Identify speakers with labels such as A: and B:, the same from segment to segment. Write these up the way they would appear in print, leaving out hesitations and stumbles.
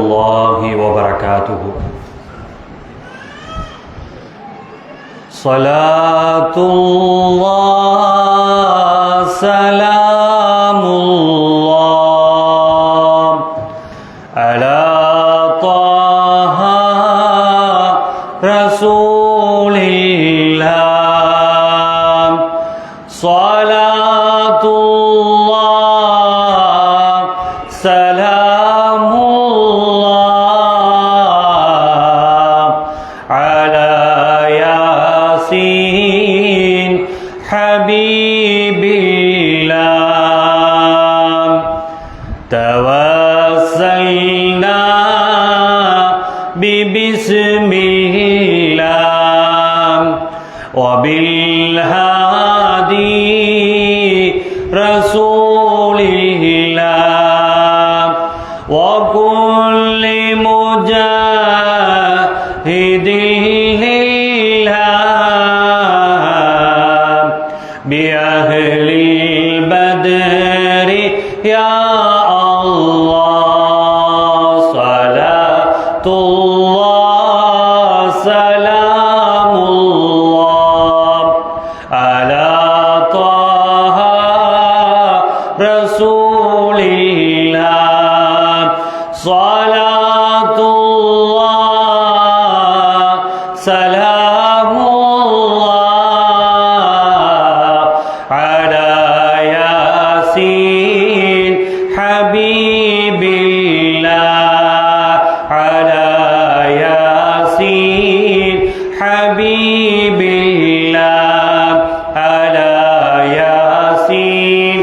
A: الله وبركاته. صلاة الله سلام الله على طه رسول الله. صلاة الله سلام الله على ياسين حبيب الله. توسلنا ببسم الله وبالهادي رسول الله وكل مجاهد لله بأهل البدر يا الله. صلاة الله سلام الله على طه رسول الله. صلاة الله سلام الله على ياسين حبيب الله على ياسين حبيب الله على ياسين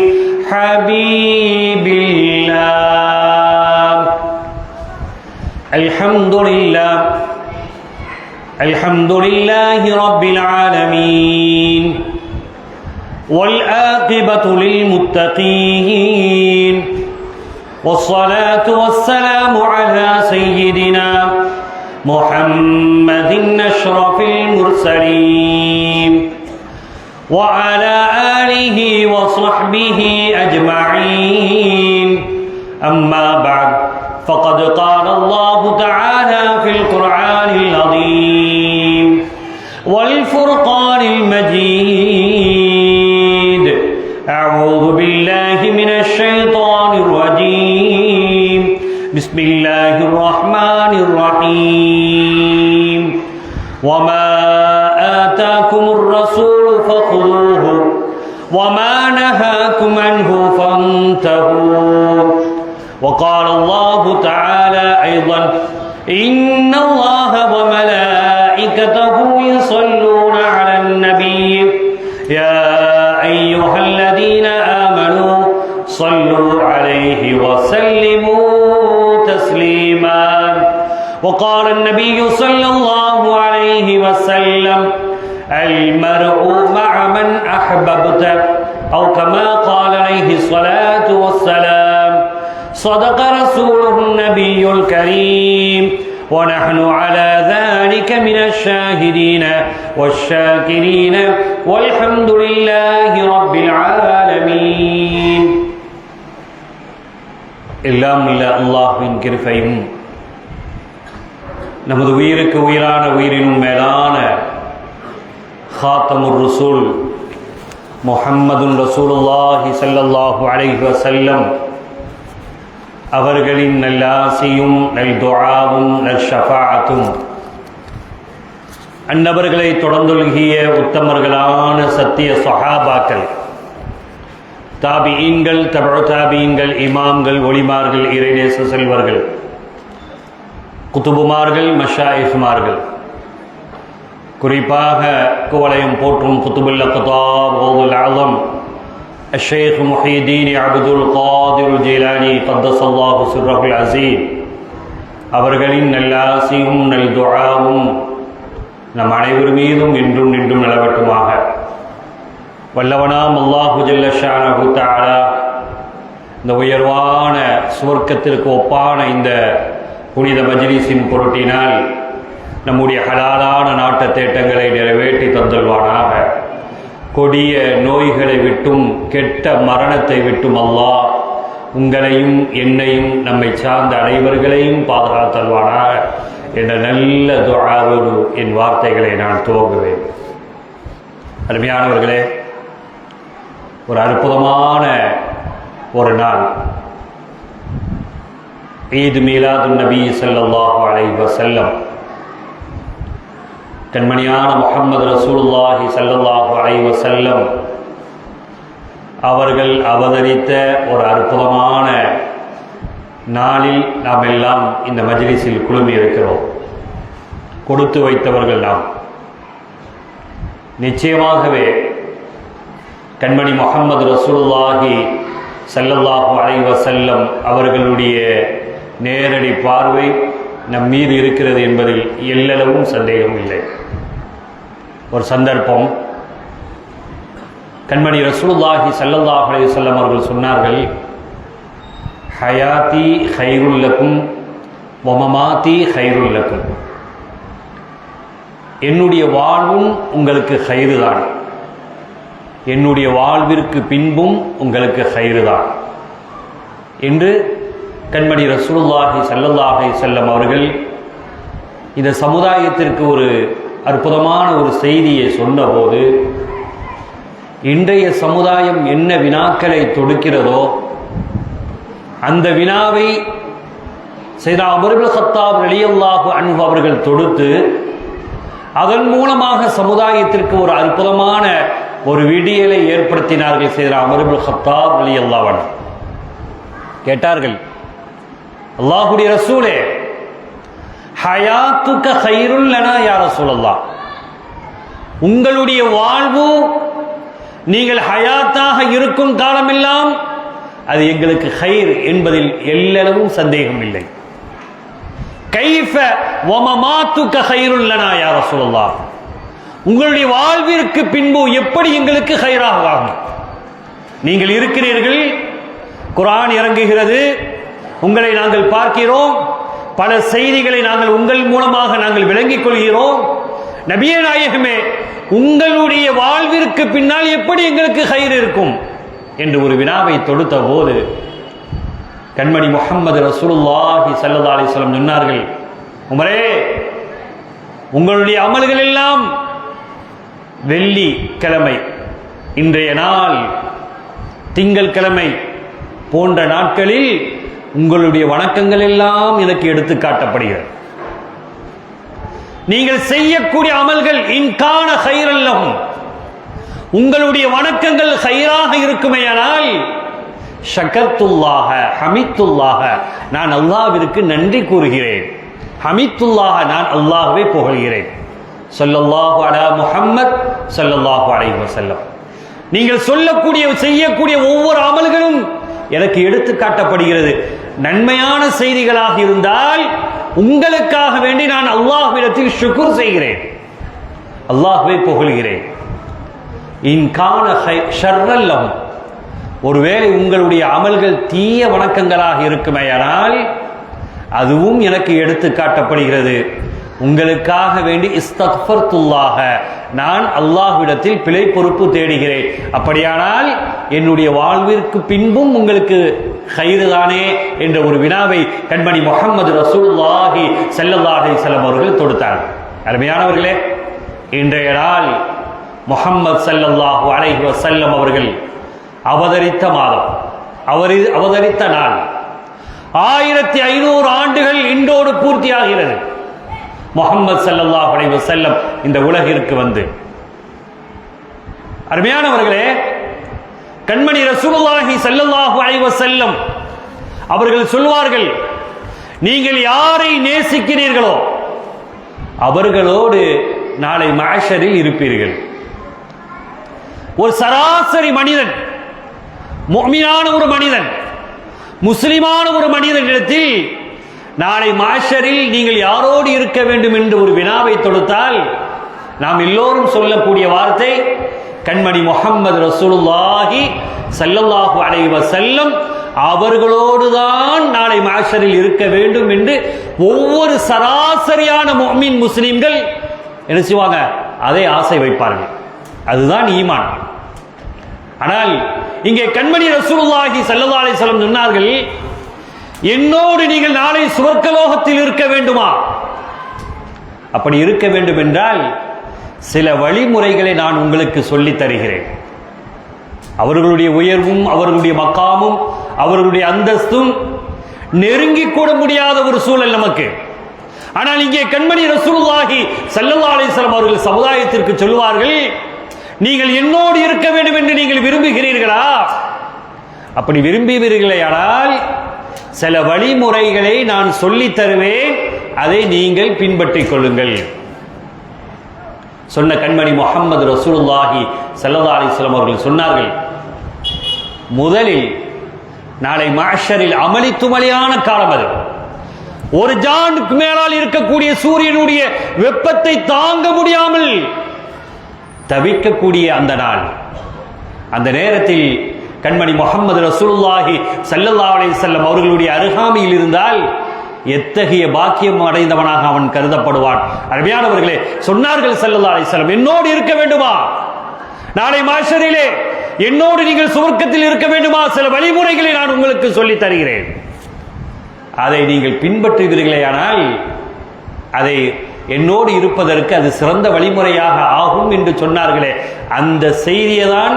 A: حبيب الله. الحمد لله الحمد لله رب العالمين والعاقبة للمتقين والصلاة والسلام على سيدنا محمد أشرف المرسلين وعلى آله وصحبه أجمعين. أما بعد فقد قال الله تعالى في القرآن العظيم والفرقان المجيد: أعوذ بالله من الشيطان الرجيم. بسم الله الرحمن الرحيم. وما آتاكم الرسول فخذوه وما نهاكم عنه فانتهوا. وقال الله تعالى أيضا: إن الله وملائكته يصلون على النبي يا أيها الذين آمنوا صلوا عليه وسلموا تسليما. وقال النبي صلى الله عليه وسلم: المرء مع من أحببت، أو كما قال عليه الصلاة والسلام. صدق رسوله النبي الكريم ونحن على ذلك من الشاهدين والشاكرين والحمد لله رب العالمين. எல்லாம் இல்ல அல்லாஹ்வின் கிருபையும் நமது உயிருக்கு உயிரான உயிரினும் மேலான ஹாத்தமுர் ரசூல் முஹம்மதுன் ரசூலுல்லாஹி ஸல்லல்லாஹு அலைஹி வஸல்லம் அவர்களின் நல்லாசியும் நல் துஆவும் நல் ஷஃபாஅத்தும் அன்னவர்களை தொடர்ந்தொழுகிய உத்தமர்களான சத்திய சஹாபாக்கள், தாபிஈன்கள், தபு தாபிஈன்கள், இமாம்கள், ஒளிமார்கள், இறைநேச செல்வர்கள், குத்துபுமார்கள், மஷாயிஃப்மார்கள், குறிப்பாக குவலயம் போற்றும் குத்துபுல் அக்தாப் கௌதுல் ஆலம் الشيخ محي الدين عبد القادر الجيلاني قدس الله سره العزيز அவர்களின் நல்லாசியும் நல் துஆவும் நம் அனைவர் மீதும் என்றும் நின்றும் நிலவட்டுமாக. வல்லவனாம் அல்லாஹு ஜல்ல ஷானஹு தஆலா இந்த உயர்வான சுவர்க்கத்திற்கு ஒப்பான இந்த புனித மஜ்லிஸின் பொருட்டினால் நம்முடைய ஹலாலான நாட்ட தேட்டங்களை நிறைவேற்றி தந்தல்வானாக. கொடிய நோய்களை விட்டும் கெட்ட மரணத்தை விட்டும் அல்லாஹ் உங்களையும் என்னையும் நம்மை சார்ந்த அனைவர்களையும் பாதுகாத்தல்வானாக என்ற நல்ல துஆவோடு என் வார்த்தைகளை நான் துவங்குவேன். அருமையானவர்களே, ஒரு அற்புதமான ஒரு நாள், ஈத் மீலாதுன் நபி ஸல்லல்லாஹு அலைஹி வஸல்லம், கண்மணியான முஹம்மது ரசூலுல்லாஹி ஸல்லல்லாஹு அலைஹி வஸல்லம் அவர்கள் அவதரித்த ஒரு அற்புதமான நாளில் நாம் எல்லாம் இந்த மஜ்லிஸில் குழுமி இருக்கிறோம். கொடுத்து வைத்தவர்கள் நாம். நிச்சயமாகவே கண்மணி முஹம்மது ரசூலுல்லாஹி ஸல்லல்லாஹு அலைஹி வஸல்லம் அவர்களுடைய நேரடி பார்வை நம் மீது இருக்கிறது என்பதில் எல்லளவும் சந்தேகம் இல்லை. ஒரு சந்தர்ப்பம், கண்மணி ரசூலுல்லாஹி ஸல்லல்லாஹு அலைஹி வஸல்லம் அவர்கள் சொன்னார்கள், ஹயாத்தி ஹைருல் லக்கும் வ மமாத்தி ஹைருல் லக்கும். என்னுடைய வாழ்வும் உங்களுக்கு ஹைரு தான், என்னுடைய வாழ்விற்கு பின்பும் உங்களுக்கு ஹைரு தான் என்று கண்மணி ரசூலுல்லாஹி ஸல்லல்லாஹு அலைஹி வஸல்லம் அவர்கள் இந்த சமுதாயத்திற்கு ஒரு அற்புதமான ஒரு செய்தியை சொன்னபோது, இன்றைய சமுதாயம் என்ன வினாக்களை தொடுக்கிறதோ அந்த வினாவை சையதுனா உமர் இப்னு கத்தாப் ரலியல்லாஹு அன்ஹு அவர்கள் தொடுத்து அதன் மூலமாக சமுதாயத்திற்கு ஒரு அற்புதமான ஒரு விடியலை ஏற்படுத்தினார்கள். சையதுனா உமர் இப்னு கத்தாப் ரலியல்லாஹு அன்ஹு கேட்டார்கள், அல்லாஹ்வுடைய ரசூலே, ஹயாத்துக கைருல் லனா யா ரசூலல்லாஹ், உங்களுடைய வாழ்வு நீங்கள் ஹயாத்தாக இருக்கும் காலமெல்லாம் அது எங்களுக்கு ஹைர் என்பதில் எல்லளவும் சந்தேகம் இல்லை. கைஃப வ மமாத்துக கைருல் லனா யா ரசூலல்லாஹ், உங்களுடைய வாழ்விற்கு பின்பு எப்படி எங்களுக்கு ஹைராக ஆகும்? நீங்கள் இருக்கிறீர்கள், குர்ஆன் இறங்குகிறது, உங்களை நாங்கள் பார்க்கிறோம், பல செய்திகளை நாங்கள் உங்கள் மூலமாக நாங்கள் விளங்கிக் கொள்கிறோம். நபியே நாயகமே, உங்களுடைய வாழ்விற்கு பின்னால் எப்படி எங்களுக்கு ஹைர் இருக்கும் என்று ஒரு வினாவை தொடுத்த போது கண்மணி முஹம்மது ரசூலுல்லாஹி ஸல்லல்லாஹு அலைஹி வஸல்லம் சொன்னார்கள், உமரே, உங்களுடைய அமல்கள் எல்லாம் வெள்ளி கிழமை, இன்றைய நாள் திங்கள் கிழமை போன்ற நாட்களில் உங்களுடைய வணக்கங்கள் எல்லாம் எனக்கு எடுத்து காட்டப்படுகிறது. நீங்கள் செய்யக்கூடிய அமல்கள் இன்கான ஹைரல் லஹும், உங்களுடைய வணக்கங்கள் ஹைராக இருக்குமேயானால் ஷக்கர்துல்லாஹ ஹமித்துல்லாஹ, நான் அல்லாஹ்விற்கு நன்றி கூறுகிறேன். ஹமித்துல்லாஹ, நான் அல்லாஹ்வை புகழ்கிறேன். ஸல்லல்லாஹு அலா முஹம்மத் ஸல்லல்லாஹு அலைஹி வஸல்லம், நீங்கள் சொல்லக்கூடிய செய்யக்கூடிய ஒவ்வொரு அமல்களும் எனக்கு எடுத்து காட்டப்படுகிறது. நன்மையான செய்திகளாக இருந்தால் உங்களுக்காக வேண்டி நான் அல்லாஹ்விடத்தில் ஷுக்ர் செய்கிறேன், அல்லாஹ்வை புகழ்கிறேன். இன்கான ஷர்ரல் லஹும், ஒருவேளை உங்களுடைய அமல்கள் தீய வணக்கங்களாக இருக்குமேயானால் அதுவும் எனக்கு எடுத்து காட்டப்படுகிறது. உங்களுக்காக வேண்டி இஸ்தக்ஃபர்துல்லாஹ, நான் அல்லாஹ்விடத்தில் பிழை பொறுப்பு தேடுகிறேன். அப்படியானால் என்னுடைய வாழ்விற்கு பின்பும் உங்களுக்கு ஹைரு தானே என்ற ஒரு வினாவை கண்மணி முஹம்மது ரசூலுல்லாஹி ஸல்லல்லாஹு அலைஹி வஸல்லம் அவர்கள் தொடுத்தார்கள். அருமையானவர்களே, இன்றைய நாள் முஹம்மது ஸல்லல்லாஹு அலைஹி வஸல்லம் அவர்கள் அவதரித்த மாதம், அவதரித்த நாள் 1500 ஆண்டுகள் இன்றோடு பூர்த்தியாகிறது. முஹம்மது ஸல்லல்லாஹு அலைஹி வஸல்லம் இந்த உலகிற்கு வந்து, அருமையானவர்களே, கண்மணி ரசூலுல்லாஹி ஸல்லல்லாஹு அலைஹி வஸல்லம் அவர்கள் சொல்வார்கள், நீங்கள் யாரை நேசிக்கிறீர்களோ அவர்களோடு நாளை மஹ்ஷரில் இருப்பீர்கள். ஒரு சராசரி மனிதன், முஃமினான ஒரு மனிதன், முஸ்லிமான ஒரு மனிதனிடத்தில் நாளை மஹ்ஷரில் நீங்கள் யாரோடு இருக்க வேண்டும் என்று ஒரு வினாவை தொடுத்தால் நாம் எல்லோரும் சொல்லக்கூடிய வார்த்தை கண்மணி முஹம்மது ரசூலுல்லாஹி ஸல்லல்லாஹு அலைஹி வஸல்லம் அவர்களோடுதான் நாளை மஹ்ஷரில் இருக்க வேண்டும் என்று ஒவ்வொரு சராசரியான முஃமின் முஸ்லிம்கள் என்ன செய்வாங்க? அதை ஆசை வைப்பார்கள். அதுதான் ஈமான். ஆனால் இங்கே கண்மணி ரசூலுல்லாஹி ஸல்லல்லாஹு அலைஹி வஸல்லம் சொன்னார்கள், என்னோடு நீங்கள் நாளை சுவர்க்கலோகத்தில் இருக்க வேண்டுமா? அப்படி இருக்க வேண்டும் என்றால் சில வழிமுறைகளை நான் உங்களுக்கு சொல்லித் தருகிறேன். அவர்களுடைய உயர்வும் அவர்களுடைய மக்காமும் அவர்களுடைய அந்தஸ்தும் நெருங்கிக் கூட முடியாத ஒரு சூழல் நமக்கு. ஆனால் இங்கே கண்மணி ரசூலுல்லாஹி ஸல்லல்லாஹு அலைஹி வஸல்லம் அவர்கள் சமுதாயத்திற்கு சொல்வார்கள், நீங்கள் என்னோடு இருக்க வேண்டும் என்று நீங்கள் விரும்புகிறீர்களா? அப்படி விரும்புவீர்களேயானால் சில வழிமுறைகளை நான் சொல்லித் தருவேன், அதை நீங்கள் பின்பற்றிக் கொள்ளுங்கள். சொன்ன கண்மணி முஹம்மது ரசூலுல்லாஹி ஸல்லல்லாஹு அலைஹி வஸல்லம் அவர்கள் சொன்னார்கள், முதலில் நாளை மஹ்ஷரில் அமளித்துமளியான காலம் அது. ஒரு ஜானுக்கு மேலால் இருக்கக்கூடிய சூரியனுடைய வெப்பத்தை தாங்க முடியாமல் தவிக்கக்கூடிய அந்த நாள், அந்த நேரத்தில் கண்மணி முஹம்மது ரசூலுல்லாஹி ஸல்லல்லாஹு அலைஹி வஸல்லம் அவர்களுடைய அருகாமையில் இருந்தால் எத்தகைய பாக்கியம் அடைந்தவனாக அவன் கருதப்படுவான். அருமையானவர்களே, சொன்னார்கள் ஸல்லல்லாஹு அலைஹி வஸல்லம், என்னோடு இருக்க வேண்டுமா? நாளை மஹ்ஷரிலே என்னோடு நீங்கள் சுவர்க்கத்தில் இருக்க வேண்டுமா? சில வழிமுறைகளை நான் உங்களுக்கு சொல்லித் தருகிறேன், அதை நீங்கள் பின்பற்றுகிறீர்களேயானால் அதை என்னோடு இருப்பதற்கு அது சிறந்த வழிமுறையாக ஆகும் என்று சொன்னார்களே, அந்த செய்தியை தான்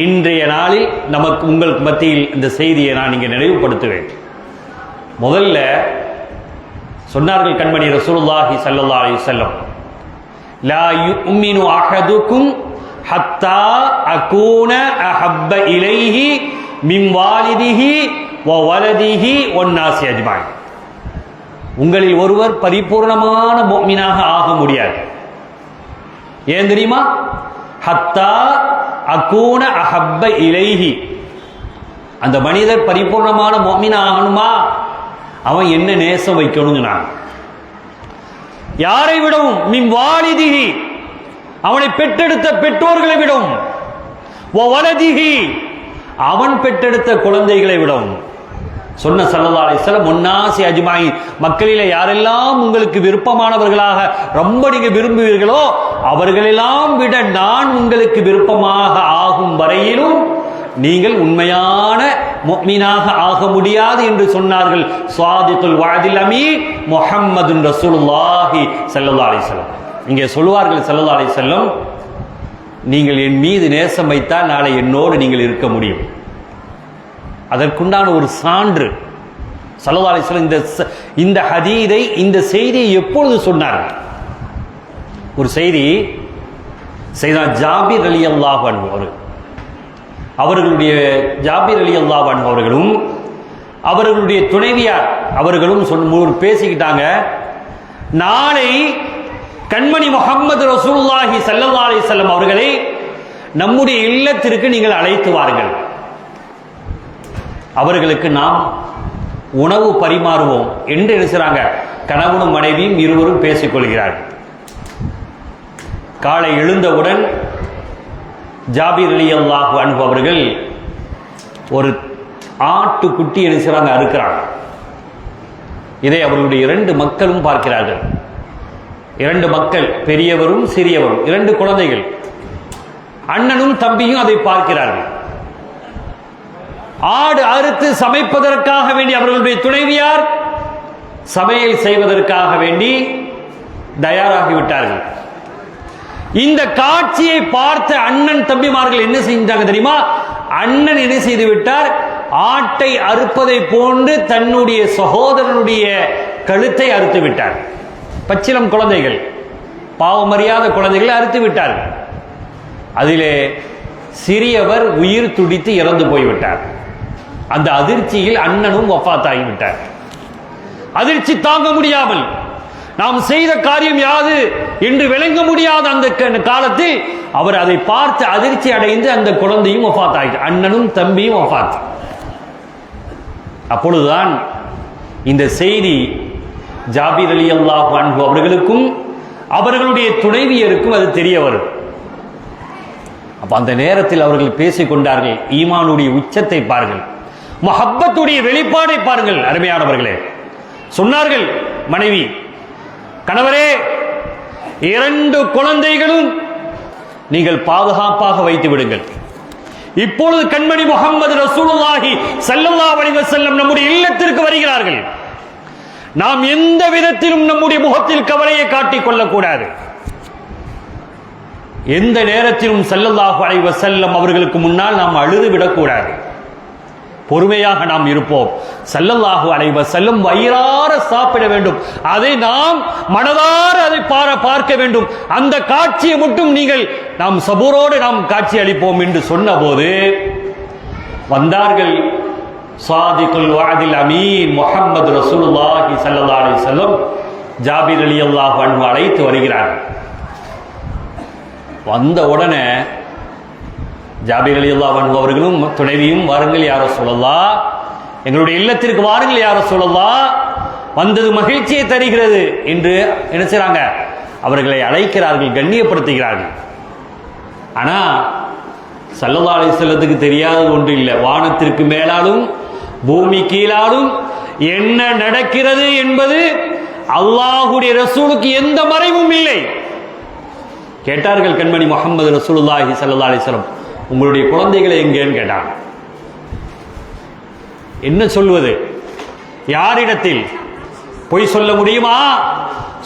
A: இன்றைய நாளில் நமக்கு உங்களுக்கு மத்தியில் இந்த செய்தியை நான் இங்கே நினைவுபடுத்துவேன். முதல்ல சொன்னார்கள் கண்மணி ரசூலுல்லாஹி ஸல்லல்லாஹு அலைஹி வஸல்லம், லா யுமினு அஹதுக்கும் ஹத்தா அகூன அஹப்ப இலைஹி மின் வாலிதிஹி வ வலதிஹி வன்னாஸி அஜ்மாயின். உங்களில் ஒருவர் பரிபூர்ணமான முஃமினாக ஆக முடியாது. ஏன் தெரியுமா? ஹத்தா அகூன அஹப்ப இலைஹி, அந்த மனிதர் பரிபூர்ணமான முஃமினா ஆகணுமா, அவன் என்ன நேசம் வைக்கணுங்க. நான் யாரை விடவும், மின் வாலிதிஹி, அவனை பெற்றெடுத்த பெற்றோர்களை விடவும், வலதிஹி, அவன் பெற்றெடுத்த குழந்தைகளை விடவும். சொன்ன ஸல்லல்லாஹு அலைஹி வஸல்லம், முன்னாசி அஜ்மாயின், மக்களிலே யாரெல்லாம் உங்களுக்கு விருப்பமானவர்களாக ரொம்ப நீங்க விரும்புவீர்களோ அவர்களெல்லாம் விட நான் உங்களுக்கு விருப்பமாக ஆகும் வரையிலும் நீங்கள் உண்மையான முஃமினாக ஆக முடியாது என்று சொன்னார்கள். ஸாதிகுல் வஅதில் அமீன் முஹம்மதுன் ரசூலுல்லாஹி ஸல்லல்லாஹு அலைஹி வஸல்லம். இங்கே சொல்வார்கள் ஸல்லல்லாஹு அலைஹி வஸல்லம், நீங்கள் என் மீது நேசம் வைத்தால் நாளை என்னோடு நீங்கள் இருக்க முடியும். அதற்குண்டான ஒரு சான்று ஸல்லல்லாஹு அலைஹி வஸல்லம் இந்த ஹதீதை, இந்த செய்தியை எப்பொழுது சொன்னார்கள்? ஒரு செய்தி சையதுனா ஜாபிர் ரலியல்லாஹு அன்ஹு அவர்களுடைய ஜாபிர் ரலியல்லாஹு அன்ஹு அவர்களும் அவர்களுடைய துணைவியார் அவர்களும் பேசிக்கிட்டாங்க, நாளை கண்மணி முஹம்மது ரசூலுல்லாஹி ஸல்லல்லாஹு அலைஹி வஸல்லம் அவர்களை நம்முடைய இல்லத்திற்கு நீங்கள் அழைத்து வாருங்கள், அவர்களுக்கு நாம் உணவு பரிமாறுவோம் என்று நினைச்சாங்க. கணவனும் மனைவியும் இருவரும் பேசிக்கொள்கிறார்கள். காலை எழுந்தவுடன் ஜாபிர் ரலியல்லாஹு அன்ஹு அவர்கள் ஒரு ஆட்டுக்குட்டி நினைச்சாங்க அறுக்கிறாங்க. இதை அவர்களுடைய 2 மக்களும் பார்க்கிறார்கள். 2 மக்கள், பெரியவரும் சிறியவரும், 2 குழந்தைகள், அண்ணனும் தம்பியும் அதை பார்க்கிறார்கள். ஆடு அறுத்து சமைப்பதற்காக வேண்டி அவர்களுடைய துணைவியார் சமையல் செய்வதற்காக வேண்டி தயாராகிவிட்டார்கள். இந்த காட்சியை பார்த்த அண்ணன் தம்பிமார்கள் என்ன செஞ்சாங்க தெரியுமா? அண்ணன் என்ன செய்து விட்டார்? ஆட்டை அறுப்பதை போன்று தன்னுடைய சகோதரனுடைய கழுத்தை அறுத்து விட்டார். பச்சிலம் குழந்தைகள், பாவமறியாத குழந்தைகளை அறுத்து விட்டார்கள். அதிலே சிறியவர் உயிர் துடித்து இறந்து போய்விட்டார். அந்த அதிர்ச்சியில் அண்ணனும் வஃபாத்தாகிவிட்டார். அதிர்ச்சி தாங்க முடியாமல் நாம் செய்த காரியம் யாது என்று விளங்க முடியாத அந்த காலத்தில் அவர் அதை பார்த்து அதிர்ச்சி அடைந்து அந்த குழந்தையும் வஃபாத்தாகிட்டார், அண்ணனும் தம்பியும் வஃபாத். அப்பொழுதுதான் இந்த செய்தி ஜாபிர் ரலியல்லாஹு அன்ஹு அவர்களுக்கும் அவர்களுடைய துணைவியருக்கும் அது தெரிய வரும். அப்ப அந்த நேரத்தில் அவர்கள் பேசிக் கொண்டார்கள். ஈமானுடைய உச்சத்தை பாருங்கள், முஹப்பத்துடைய வெளிப்பாடை பாருங்கள். அருமையானவர்களே, சொன்னார்கள் மனைவி, கணவரே, 2 குழந்தைகளும் நீங்கள் பாதுகாப்பாக வைத்து விடுங்கள், இப்பொழுது கண்மணி முஹம்மது ரசூலுல்லாஹி ஸல்லல்லாஹு அலைஹி வஸல்லம் நம்முடைய இல்லத்திற்கு வருகிறார்கள். நாம் எந்த விதத்திலும் நம்முடைய முகத்தில் கவலையை காட்டிக் கொள்ளக்கூடாது. எந்த நேரத்திலும் ஸல்லல்லாஹு அலைஹி வஸல்லம் அவர்களுக்கு முன்னால் நாம் அழுது விடக்கூடாது. பொறுமையாக நாம் இருப்போம். ஸல்லல்லாஹு அலைஹி வஸல்லம் வயிறார சாப்பிட வேண்டும். அதை நாம் மனதார அதை பார்க்க வேண்டும். அந்த காட்சியை மட்டும் நாம் சபூரோடு நாம் காட்சி அளிப்போம் என்று சொன்னபோது வந்தார்கள் சாதிகுல் வஅதில் அமீன் முஹம்மது ரசூலுல்லாஹி ஸல்லல்லாஹு அலைஹி வஸல்லம். ஜாபிர் ரலியல்லாஹு அன்ஹு அழைத்து வருகிறார்கள். வந்த உடனே ஜாபிர் ரலியல்லாஹு அன்ஹு அவர்களும் துணைவியும், வாருங்கள் யா ரசூலல்லாஹ், எங்களுடைய இல்லத்திற்கு வாருங்கள் யா ரசூலல்லாஹ், வந்தது மகிழ்ச்சியை தருகிறது என்று என்ன செய்றாங்க, அவர்களை அழைக்கிறார்கள், கண்ணியப்படுத்துகிறார்கள். ஆனா ஸல்லல்லாஹு அலைஹி வஸல்லத்துக்கு தெரியாத ஒன்று இல்லை. வானத்திற்கு மேலாலும் பூமி கீழாலும் என்ன நடக்கிறது என்பது அல்லாஹ்வுடைய ரசூலுக்கு எந்த மறைவும் இல்லை. கேட்டார்கள் கண்மணி முஹம்மது ரசூலுல்லாஹி ஸல்லல்லாஹு அலைஹி வஸல்லம், உங்களுடைய குழந்தைகளை எங்கேன்னு கேட்டாங்க. என்ன சொல்வது? யாரிடத்தில் பொய் சொல்ல முடியுமா?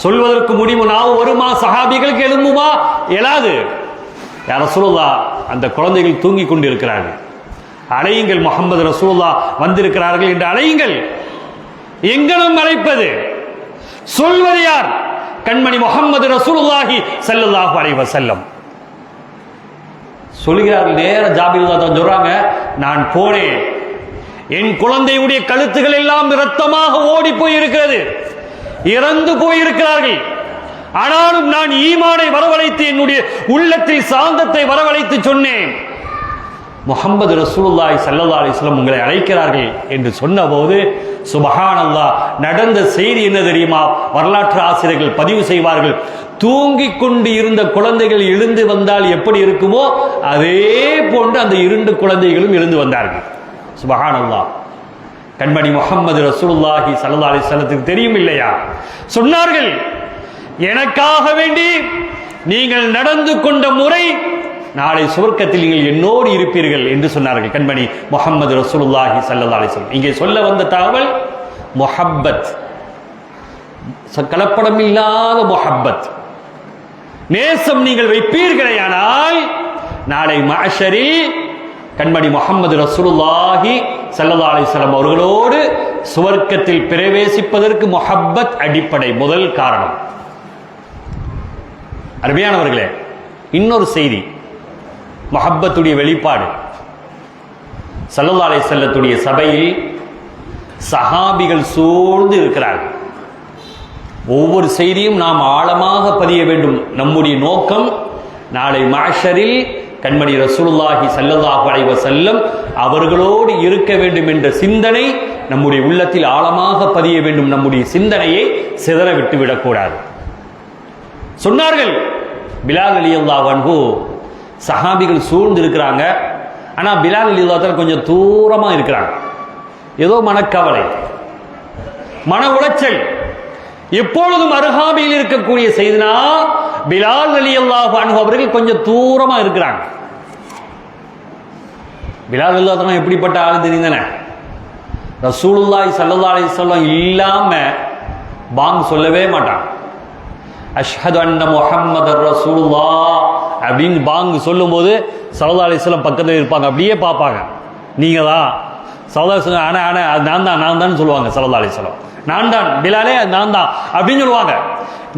A: சொல்வதற்கு முடியுமா? நான் வருமா? சஹாபிகளுக்கு எழும்புமா? எழாது. யா ரசூலுல்லாஹ், அந்த குழந்தைகள் தூங்கி கொண்டிருக்கிறார்கள், அழையுங்கள், முஹம்மது ரசூலுல்லாஹ் வந்திருக்கிறார்கள் என்று அழையுங்கள். எங்களும் அழைப்பது? சொல்வது யார்? கண்மணி முஹம்மது ரசூலுல்லாஹி ஸல்லல்லாஹு அலைஹி வஸல்லம் சொல்கிறார்கள். நேர ஜாபிர் தான் சொல்றாங்க, நான் போனேன், என் குழந்தையுடைய கழுத்துகள் எல்லாம் இரத்தமாக ஓடி போயிருக்கிறது, இறந்து போயிருக்கிறார்கள். ஆனாலும் நான் ஈமானை வரவழைத்து, என்னுடைய உள்ளத்தில் சாந்தத்தை வரவழைத்து சொன்னேன், முஹம்மது ரசூலுல்லாஹி ஸல்லல்லாஹு அலைஹி வஸல்லம் உங்களை அழைக்கிறார்கள் என்று சொன்னபோது சுப்ஹானல்லாஹ், நடந்த செய்தி என்ன தெரியுமா? வரலாற்று ஆசிரியர்கள் பதிவு செய்வார்கள், தூங்கிக் கொண்டு இருந்த குழந்தைகள் எழுந்து வந்தால் எப்படி இருக்குமோ அதே போன்று அந்த 2 குழந்தைகளும் எழுந்து வந்தார்கள். சுப்ஹானல்லாஹ். கண்மணி முஹம்மது ரசூலுல்லாஹி ஸல்லல்லாஹு அலைஹி வஸல்லத்துக்கு தெரியும் இல்லையா? சொன்னார்கள், எனக்காக வேண்டி நீங்கள் நடந்து கொண்ட முறை நாளை சுவர்க்கத்தில் நீங்கள் என்னோடு இருப்பீர்கள் என்று சொன்னார்கள் கண்மணி முஹம்மது ரசூலுல்லாஹி ஸல்லல்லாஹு அலைஹி வஸல்லம். இங்கே சொல்ல வந்த தகவல் முஹப்பத், கலப்படம் இல்லாத முஹப்பத், நேசம் நீங்கள் வைப்பீர்களேயானால் நாளை மஹ்ஷரில் கண்மணி முஹம்மது ரசூலுல்லாஹி ஸல்லல்லாஹு அலைஹி வஸல்லம் அவர்களோடு சுவர்க்கத்தில் பிரவேசிப்பதற்கு முஹப்பத் அடிப்படை, முதல் காரணம். அருமையானவர்களே, இன்னொரு செய்தி, முஹப்பத்துடைய வெளிப்பாடு. ஸல்லல்லாஹு அலைஹி வஸல்லத்துடைய சபையில் சஹாபிகள் சூழ்ந்து இருக்கிறார்கள். ஒவ்வொரு செய்தியும் நாம் ஆழமாக பதிய வேண்டும். நம்முடைய நோக்கம் நாளை மஹ்ஷரில் கண்மணி ரசூலுல்லாஹி ஸல்லல்லாஹு அலைஹி வஸல்லம் அவர்களோடு இருக்க வேண்டும் என்ற சிந்தனை நம்முடைய உள்ளத்தில் ஆழமாக பதிய வேண்டும். நம்முடைய சிந்தனையை சிதற விட்டு விடக்கூடாது. சொன்னார்கள், பிலால் ரலியல்லாஹு அன்ஹு, சஹாபிகள் சூழ்ந்து இருக்கிறாங்க, ஆனா பிலால் ரலியல்லாஹு அன்ஹு கொஞ்சம் தூரமா இருக்கிறாங்க. ஏதோ மனக்கவலை, மன உளைச்சல். எப்பொழுதும் அருகாமையில் இருக்கக்கூடிய செய்தினா பிலால் ரலியல்லாஹு அன்ஹு அவர்கள் கொஞ்சம் தூரமா இருக்கிறாங்க. பிலால் ரலியல்லாஹு அன்ஹு எப்படிப்பட்ட ஆளு தெரியுதானே? ரசூலுல்லாஹி ஸல்லல்லாஹு அலைஹி வஸல்லம் இல்லாம பாங்க் சொல்லவே மாட்டாங்க. அஷ்ஹது அன்ன முஹம்மதர் ரசூலுல்லாஹ் அப்படின்னு பாங்கு சொல்லும்போது ஸல்லல்லாஹு அலைஹி வஸல்லம் பக்கத்தில் இருப்பாங்க, அப்படியே பார்ப்பாங்க. நீங்க தான் ஸல்லல்லாஹு அலைஹி வஸல்லம், ஆனா அது நான் தான் சொல்லுவாங்க. ஸல்லல்லாஹு அலைஹி வஸல்லம் நான் தான், பிலாலே நான் தான் அப்படின்னு சொல்லுவாங்க.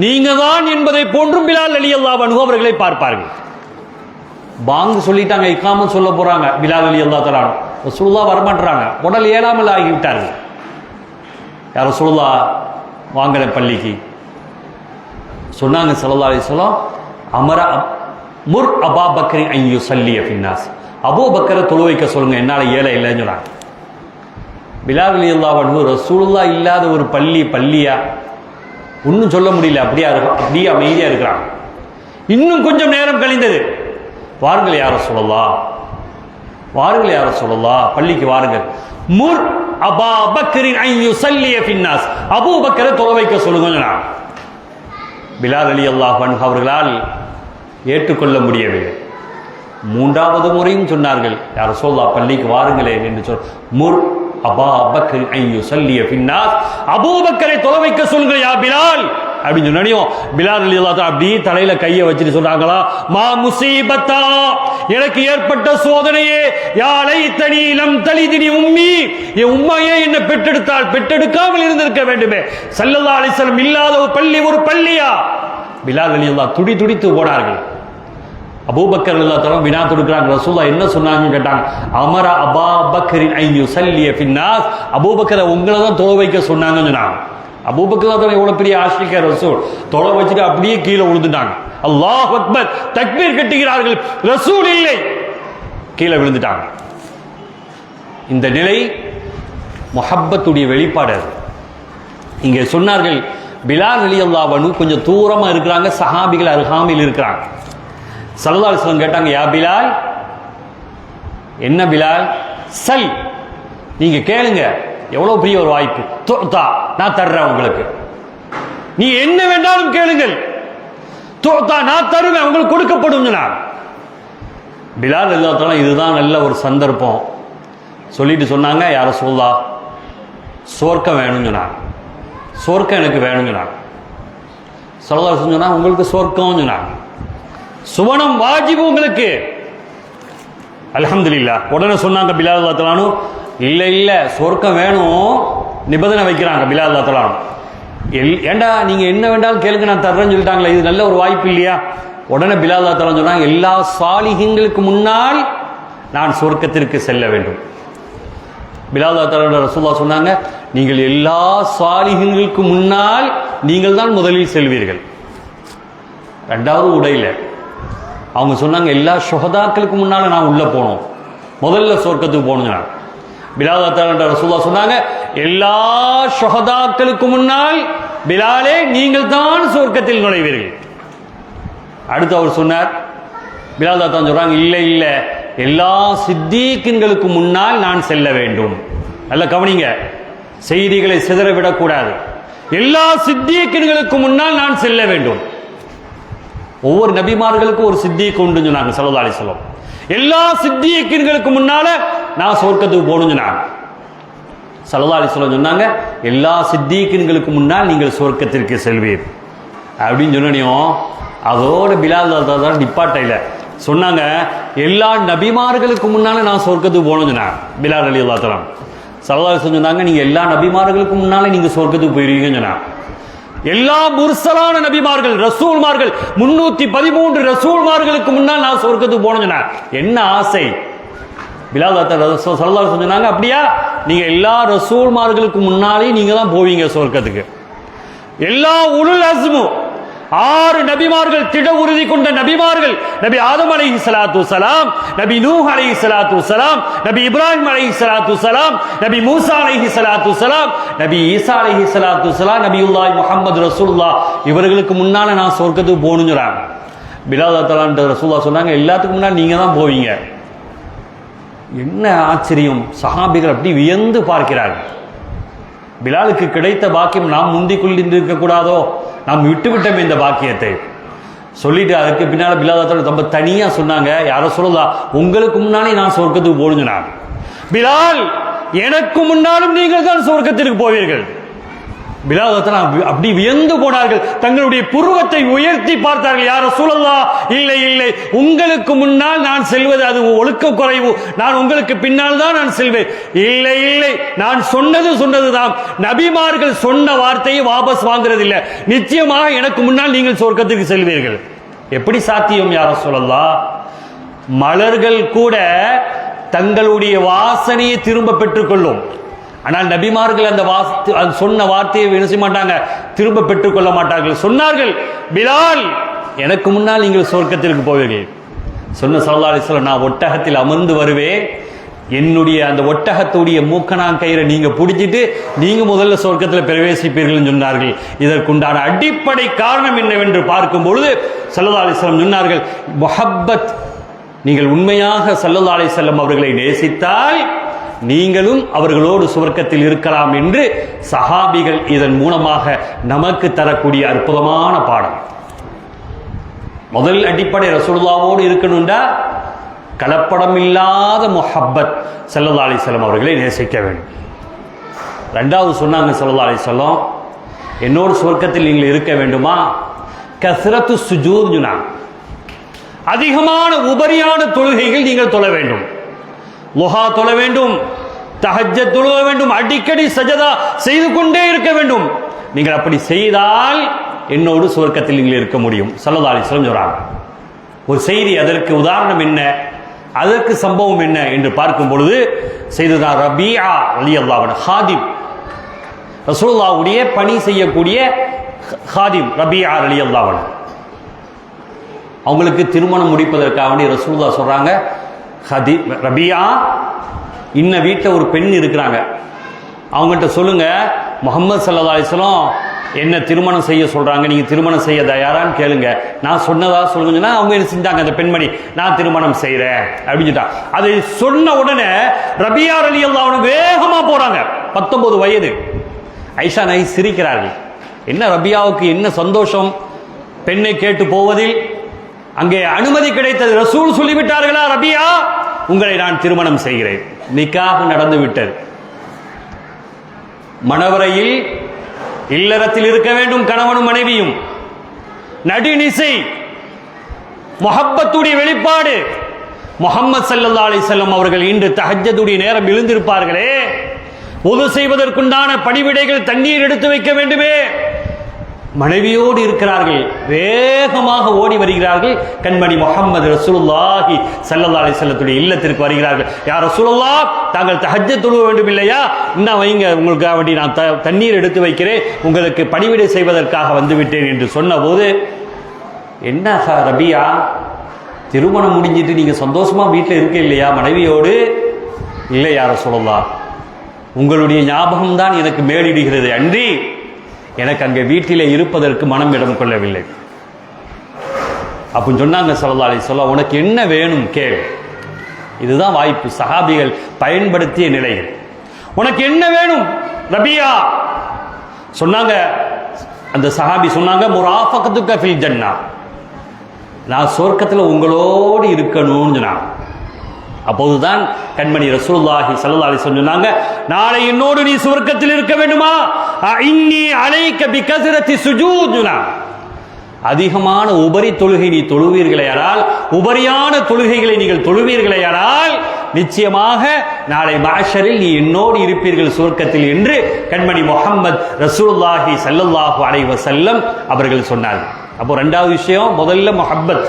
A: நீங்க தான் என்பதை போன்றும் பிலால் ரலியல்லாஹு அன்ஹு அவர்களை பார்ப்பார்கள். பாங்கு சொல்லிட்டாங்க, இக்காமத் சொல்ல போறாங்க, பிலால் ரலியல்லாஹு தஆலா ரசூலுல்லாஹ் வரமாட்டாங்க, உடல் ஏலாமல் ஆகிவிட்டார்கள். யார் ரசூலுல்லாஹ் வாங்கல பள்ளிக்கு சொன்னாங்க. ஸல்லல்லாஹு அலைஹி வஸல்லம் அமர முர் அபா பக்ரி அன் யுஸல்லிய ஃபின்னாஸ், அபூ பக்கரை தொழு வைக்க சொல்லுங்க, என்னால ஏழை இல்லைன்னு சொன்னாங்க. பிலால் ரலியல்லாஹு அன்ஹு ரசூலுல்லாஹ் இல்லாத ஒரு பள்ளியா ஒன்றும் சொல்ல முடியல, அப்படியே அமைதியா இருக்கிறாங்க. இன்னும் கொஞ்சம் நேரம் கழிந்தது, வாருங்கள் யா ரசூலுல்லாஹ், வாருங்கள் யா ரசூலுல்லாஹ், பள்ளிக்கு வாருங்கள். முர் அபா பக்ரி அன் யுஸல்லிய ஃபின்னாஸ், அபூ பக்கரை தொழு வைக்க சொல்லுங்க. பிலால் ரலியல்லாஹு அன்ஹு அவர்களால் ஏற்றுக்கொள்ள முடியவில்லை. மூன்றாவது முறையும் சொன்னார்கள், யார் ரசூலுல்லாஹ் பள்ளிக்கு வாருங்களேன் என்று முர் அபா பக்கர் ஐயோ சொல்லிய பின்னால் அபூபக்கரை தொலை வைக்க சொல்லுங்க யா பிலால் அப்படின்னு சொன்னியும் பிலால் ரலியல்லாஹு தஆலா அப்படியே தலையில கையை வச்சுட்டு சொல்றாங்களா, மா முசீபத்தா, எனக்கு ஏற்பட்ட சோதனையே, யா லைத்தனி லம் தலிதினி உம்மி, என் உம்மையே என்ன பெற்றெடுக்காமல் இருந்திருக்க வேண்டுமே. ஸல்லல்லாஹு அலைஹி வஸல்லம் இல்லாத ஒரு பள்ளி ஒரு பள்ளியா? பிலால் ரலியல்லாஹு துடித்து போனார்கள். அபூபக்கர் ரலியல்லாஹு தஆலா வினா தொடுக்கிறாங்க, ரசூலுல்லாஹ் என்ன சொன்னாங்கன்னு கேட்டாங்க. அமர அபா பக்கரின் ஐ யுஸல்லிய ஃபின்னாஸ், அபூபக்கரை உங்களை தான் தொழ வைக்க சொன்னாங்கன்னு சொன்னாங்க. அபூபக்கர் தான் எவ்வளவு பெரிய ஆஷிக்க ரசூல், தொழ வச்சுட்டு அப்படியே கீழே விழுந்துட்டாங்க. அல்லாஹ் அக்பர் தக்பீர் கட்டுகிறார்கள், ரசூல் இல்லை, கீழே விழுந்துட்டாங்க. இந்த நிலை முஹப்பத்துடைய வெளிப்பாடு. இங்கே சொன்னார்கள் பிலால் ரலியல்லாஹு அன்ஹு கொஞ்சம் தூரமா இருக்கிறாங்க, சஹாபிகள் அருகாமையில் இருக்கிறாங்க. ஸல்லல்லாஹு அலைஹி வஸல்லம் கேட்டாங்க, யா பிலால், என்ன பிலால், சல், நீங்க கேளுங்க, எவ்வளவு பெரிய ஒரு வாய்ப்பு, துஅதா, நான் தர்றேன் உங்களுக்கு, நீ என்ன வேண்டாலும் கேளுங்கள், துஅதா, நான் தருவேன், உங்களுக்கு கொடுக்கப்படும். பிலால் ரலியல்லாஹு தஆலா இதுதான் நல்ல ஒரு சந்தர்ப்பம் சொல்லிட்டு சொன்னாங்க, யா ரசூலுல்லாஹ் சொர்க்கம் வேணும்னு சொன்னாங்க, சொர்க்கம் எனக்கு வேணும்னு சொன்னாங்க. ஸல்லல்லாஹு அலைஹி வஸல்லம் சொன்னாங்க, உங்களுக்கு சொர்க்கம் சொன்னாங்க, சுவனம் வாஜிபு உங்களுக்கு. அல்ஹம்துலில்லாஹ். உடனே சொன்னாங்க பிலால் ரலியல்லாஹு தஆலா, இல்ல சொர்க்கம் வேணும், நிபந்தனை வைக்கிறாங்க பிலால் ரலியல்லாஹு தஆலா. ஏண்டா நீங்க என்ன வேண்டாலும் கேளுங்க, நான் தர்றேன்னு சொல்லிட்டாங்களே, இது நல்ல ஒரு வாய்ப்பு இல்லையா? உடனே பிலால் ரலியல்லாஹு தஆலா சொன்னாங்க, எல்லா சாலிஹீன்களுக்கு முன்னால் நான் சொர்க்கத்திற்கு செல்ல வேண்டும். பிலால் ரலியல்லாஹு தஆலா ரசூலுல்லாஹ் சொன்னாங்க, நீங்கள் எல்லா சாலிஹீன்களுக்கு முன்னால் நீங்கள் தான் முதலில் செல்வீர்கள். ரெண்டாவது உடையில அவங்க சொன்னாங்க, எல்லா ஷுஹதாக்களுக்கு முன்னால நான் உள்ள போனோம், முதல்ல சொர்க்கத்துக்கு போகணுங்க. பிலால் ரசூலுல்லாஹ் சொன்னாங்க, எல்லா ஷுஹதாக்களுக்கு முன்னால் பிலாலே நீங்கள் தான் சொர்க்கத்தில் நுழைவீர்கள். அடுத்து அவர் சொன்னார், பிலால் தான் சொல்றாங்க, இல்ல எல்லா சித்தீக்கின்களுக்கு முன்னால் நான் செல்ல வேண்டும். நல்ல கவனிங்க, செய்திகளை சிதறவிடக்கூடாது. எல்லா சித்தீக்கின்களுக்கு முன்னால் நான் செல்ல வேண்டும். ஒவ்வொரு நபிமார்களுக்கும் ஒரு சித்திக் உண்டு சொன்னாங்க ஸல்லல்லாஹு அலைஹி வஸல்லம். எல்லா சித்தியீன்களுக்கு முன்னால நான் சொர்க்கத்துக்கு போகணும்னு சொன்னாங்க. ஸல்லல்லாஹு அலைஹி வஸல்லம் சொன்னாங்க, எல்லா சித்தியீன்களுக்கு முன்னால் நீங்கள் சொர்க்கத்திற்கு செல்வீர் அப்படின்னு சொன்னியும் அதோட பிலால் தான் டிப்பாட்டையில சொன்னாங்க, எல்லா நபிமார்களுக்கு முன்னால நான் சொர்க்கத்துக்கு போகணும்னு சொன்னாங்க பிலால் ரலியல்லாஹு தஆலா. ஸல்லல்லாஹு அலைஹி வஸல்லம் சொன்னாங்க, நீங்க எல்லா நபிமார்களுக்கு முன்னாலே நீங்க சொர்க்கத்துக்கு போயிருவீங்கன்னு சொன்னாங்க. எல்லா முர்சலான நபிமார்கள் ரசூல்மார்கள் 313 ரசூல்மார்களுக்கு முன்னால் நான் சொர்க்கத்துக்கு போனேன்னு சொன்னாங்க. என்ன ஆசை? பிலால் ஸல்லல்லாஹு அலைஹி வஸல்லம் சொன்னாங்க, அப்படியா, நீங்க எல்லா ரசூல்மார்களுக்கு முன்னாலே நீங்க தான் போவீங்க சொர்க்கத்துக்கு. எல்லா உலுல் அஸ்மு 6 நபிமார்கள், திட உறுதி கொண்ட நபிமார்கள், நபி ஆதம் அலைஹிஸ்ஸலாத்து வஸ்ஸலாம், நபி நூஹ் அலைஹிஸ்ஸலாத்து வஸ்ஸலாம், நபி இப்ராஹிம் அலைஹிஸ்ஸலாத்து வஸ்ஸலாம், நபி மூசா அலைஹிஸ்ஸலாத்து வஸ்ஸலாம், நபி ஈசா அலைஹிஸ்ஸலாத்து வஸ்ஸலாம், நபியுல்லாஹி முஹம்மது ரசூலுல்லாஹ், இவர்களுக்கு முன்னால நான் சொர்க்கத்துக்கு போகணும்னு சொல்றாங்க. பிலால் ரசூலுல்லாஹ் சொன்னாங்க, எல்லாத்துக்கும் முன்னாடி நீங்க தான் போவீங்க. என்ன ஆச்சரியம்! சஹாபிகள் அப்படி வியந்து பார்க்கிறார்கள். பிலாலுக்கு கிடைத்த பாக்கியம் நாம் முந்திக் கொண்டிருக்க கூடாதோ? நாம் விட்டுவிட்டோம் இந்த பாக்கியத்தை சொல்லிட்டு அதற்கு பின்னால பிலால் ரொம்ப தனியா சொன்னாங்க, யார சொல்லலாம், உங்களுக்கு முன்னாலே நான் சொர்க்கத்துக்கு போடுங்க. பிலால், எனக்கு முன்னாலும் நீங்கள் தான் சொர்க்கத்திற்கு போவீர்கள். பிலால் அப்படி வியந்து போனார்கள், தங்களுடைய புருவத்தை உயர்த்தி பார்த்தார்கள். யார ரசூலல்லாஹ், இல்லை, உங்களுக்கு முன்னால் நான் செல்வது அது ஒழுக்க குறைவு, நான் உங்களுக்கு பின்னால் தான் நான் செல்வேன். இல்லை, நான் சொன்னதுதான். நபிமார்கள் சொன்ன வார்த்தையை வாபஸ் வாங்குறது இல்லை. நிச்சயமாக எனக்கு முன்னால் நீங்கள் சொர்க்கத்துக்கு செல்வீர்கள். எப்படி சாத்தியம் யார ரசூலல்லாஹ்? மலர்கள் கூட தங்களுடைய வாசனையை திரும்ப பெற்றுக்கொள்ளும். ஆனால் நபிமார்கள் அந்த சொன்ன வார்த்தையை என்ன செய்ய மாட்டாங்க, திரும்ப பெற்றுக்கொள்ள மாட்டார்கள். சொன்னார்கள், பிலால், எனக்கு முன்னால் நீங்கள் சொர்க்கத்திற்கு போவீர்கள். சொன்ன ஸல்லல்லாஹு அலைஹி வஸல்லம், நான் ஒட்டகத்தில் அமர்ந்து வருவேன், என்னுடைய அந்த ஒட்டகத்துடைய மூக்கணாங் கயிறை நீங்க பிடிச்சிட்டு நீங்க முதல்ல சொர்க்கத்தில் பிரவேசிப்பீர்கள் சொன்னார்கள். இதற்குண்டான அடிப்படை காரணம் என்னவென்று பார்க்கும் பொழுது ஸல்லல்லாஹு அலைஹி வஸல்லம் சொன்னார்கள், முஹப்பத், நீங்கள் உண்மையாக ஸல்லல்லாஹு அலைஹி வஸல்லம் அவர்களை நேசித்தால் நீங்களும் அவர்களோடு சுவர்க்கத்தில் இருக்கலாம் என்று சஹாபிகள் இதன் மூலமாக நமக்கு தரக்கூடிய அற்புதமான பாடம். முதல் அடிப்படை ரசூலுல்லாஹ்வோடு இருக்கணும்டா கலப்படம் இல்லாத முஹப்பத் ஸல்லல்லாஹு அலைஹி வஸல்லம் அவர்களை நேசிக்க வேண்டும். ரெண்டாவது சொன்னாங்க ஸல்லல்லாஹு அலைஹி வஸல்லம், என்னோடு சொர்க்கத்தில் நீங்கள் இருக்க வேண்டுமா, கஸ்ரத்து சுஜூத், அதிகமான உபரியான தொழுகைகள் நீங்கள் தொழ வேண்டும். லுஹா தொழ வேண்டும், தஹஜ்ஜத் தொழ வேண்டும், அடிக்கடி சஜதா செய்து கொண்டே இருக்க வேண்டும். நீங்கள் அப்படி செய்தால் என்னோடு சுவர்க்கத்தில் நீங்கள் இருக்க முடியும் ஸல்லல்லாஹு அலைஹி வஸல்லம் சொல்றாங்க. ஒரு செய்தி, அதற்கு உதாரணம் என்ன, அதற்கு சம்பவம் என்ன என்று பார்க்கும் பொழுது, சையதுனா ரபீஆ ரலியல்லாஹு அன்ஹு, ஹாதிம், ரசூலுல்லாஹ்வுடைய பணி செய்யக்கூடிய ஹாதிம் ரபீஆ ரலியல்லாஹு அன்ஹு, அவங்களுக்கு திருமணம் முடிப்பதற்காக வேண்டி ரசூலுல்லாஹ் சொல்றாங்க, ரபீஆ, இன்ன வீட்டில் ஒரு பெண் இருக்கிறாங்க, அவங்ககிட்ட சொல்லுங்க, முஹம்மது ஸல்லல்லாஹு அலைஹி வஸல்லம் என்ன திருமணம் செய்ய சொல்றாங்க, நீங்க திருமணம் செய்ய தயாரான்னு கேளுங்க, நான் சொன்னதா சொல்லுங்கன்னா அவங்க என்ன செஞ்சாங்க, அந்த பெண்மணி, நான் திருமணம் செய்யறேன் அப்படின்னு சொல்லிட்டாங்க. அதை சொன்ன உடனே ரபீஆ ரலியல்லாஹு அன்ஹு வேகமா போறாங்க. 19 வயது. ஐஷா நாயி சிரிக்கிறார்கள். என்ன ரபீஆவுக்கு என்ன சந்தோஷம் பெண்ணை கேட்டு போவதில். அங்கே அனுமதி கிடைத்தது. ரசூல் சொல்லிவிட்டார்களா, ரபீஆ உங்களை நான் திருமணம் செய்கிறேன். நிக்காஹ் நடந்து விட்டது. மணவரையில் இல்லறத்தில் இருக்க வேண்டும் கணவனும் மனைவியும். நடுநிசை முஹப்பத்துடைய வெளிப்பாடு. முஹம்மது ஸல்லல்லாஹு அலைஹி வஸல்லம் அவர்கள் இன்று தஹஜ்ஜுடைய நேரம் எழுந்திருப்பார்களே, உது செய்வதற்குண்டான பணிவிடைகள், தண்ணீர் எடுத்து வைக்க வேண்டுமே, மனைவியோடு இருக்கிறார்கள், வேகமாக ஓடி வருகிறார்கள். கண்மணி முஹம்மது ரசூலுல்லாஹி ஸல்லல்லாஹு அலைஹி வஸல்லத்துடைய இல்லத்திற்கு வருகிறார்கள். யா ரசூலுல்லாஹ், தாங்கள் தஹஜ்ஜத் தொழ வேண்டும் இல்லையா, இன்னும் வைங்க, உங்களுக்காக வேண்டி நான் தண்ணீர் எடுத்து வைக்கிறேன், உங்களுக்கு பணிவிடை செய்வதற்காக வந்துவிட்டேன் என்று சொன்னபோது, என்ன ரபீஆ, திருமணம் முடிஞ்சிட்டு நீங்க சந்தோஷமா வீட்டில் இருக்க இல்லையா மனைவியோடு? இல்லை யா ரசூலுல்லாஹ், உங்களுடைய ஞாபகம் தான் எனக்கு மேலிடுகிறது அன்றி எனக்கு அங்கே வீட்டிலே இருப்பதற்கு மனம் இடம் கொள்ளவில்லை. அப்படின்னு சொன்னாங்க ஸல்லல்லாஹு அலைஹி வஸல்லம், உனக்கு என்ன வேணும் கேள். இதுதான் வாய்ப்பு, சஹாபிகள் பயன்படுத்திய நிலையில். உனக்கு என்ன வேணும் ரபீஆ? சொன்னாங்க, அந்த சஹாபி சொன்னாங்க, முராஃபகத்துக ஃபில் ஜன்னா, நான் சொர்க்கத்தில் உங்களோடு இருக்கணும்னு சொன்னாங்க. அப்போதுதான் கண்மணி ரசூலுல்லாஹி ஸல்லல்லாஹு அலைஹி வஸல்லம் சொன்னாங்க, நாளை என்னோடு நீ சுவர்க்கத்தில் இருக்க வேண்டுமா, இன்னி அலைக பிகஸரத்தி சுஜூத், அதிகமான உபரி தொழுகை நீ தொழுவீர்களேயானால், உபரியான தொழுகைகளை நீங்கள் தொழுவீர்களேயானால், நிச்சயமாக நாளை மஹ்ஷரில் நீ என்னோடு இருப்பீர்கள் சுவர்க்கத்தில் என்று கண்மணி முஹம்மது ரசூலுல்லாஹி ஸல்லல்லாஹு அலைஹி வஸல்லம் அவர்கள் சொன்னார்கள். அப்போ ரெண்டாவது விஷயம், முதல்ல முஹப்பத்,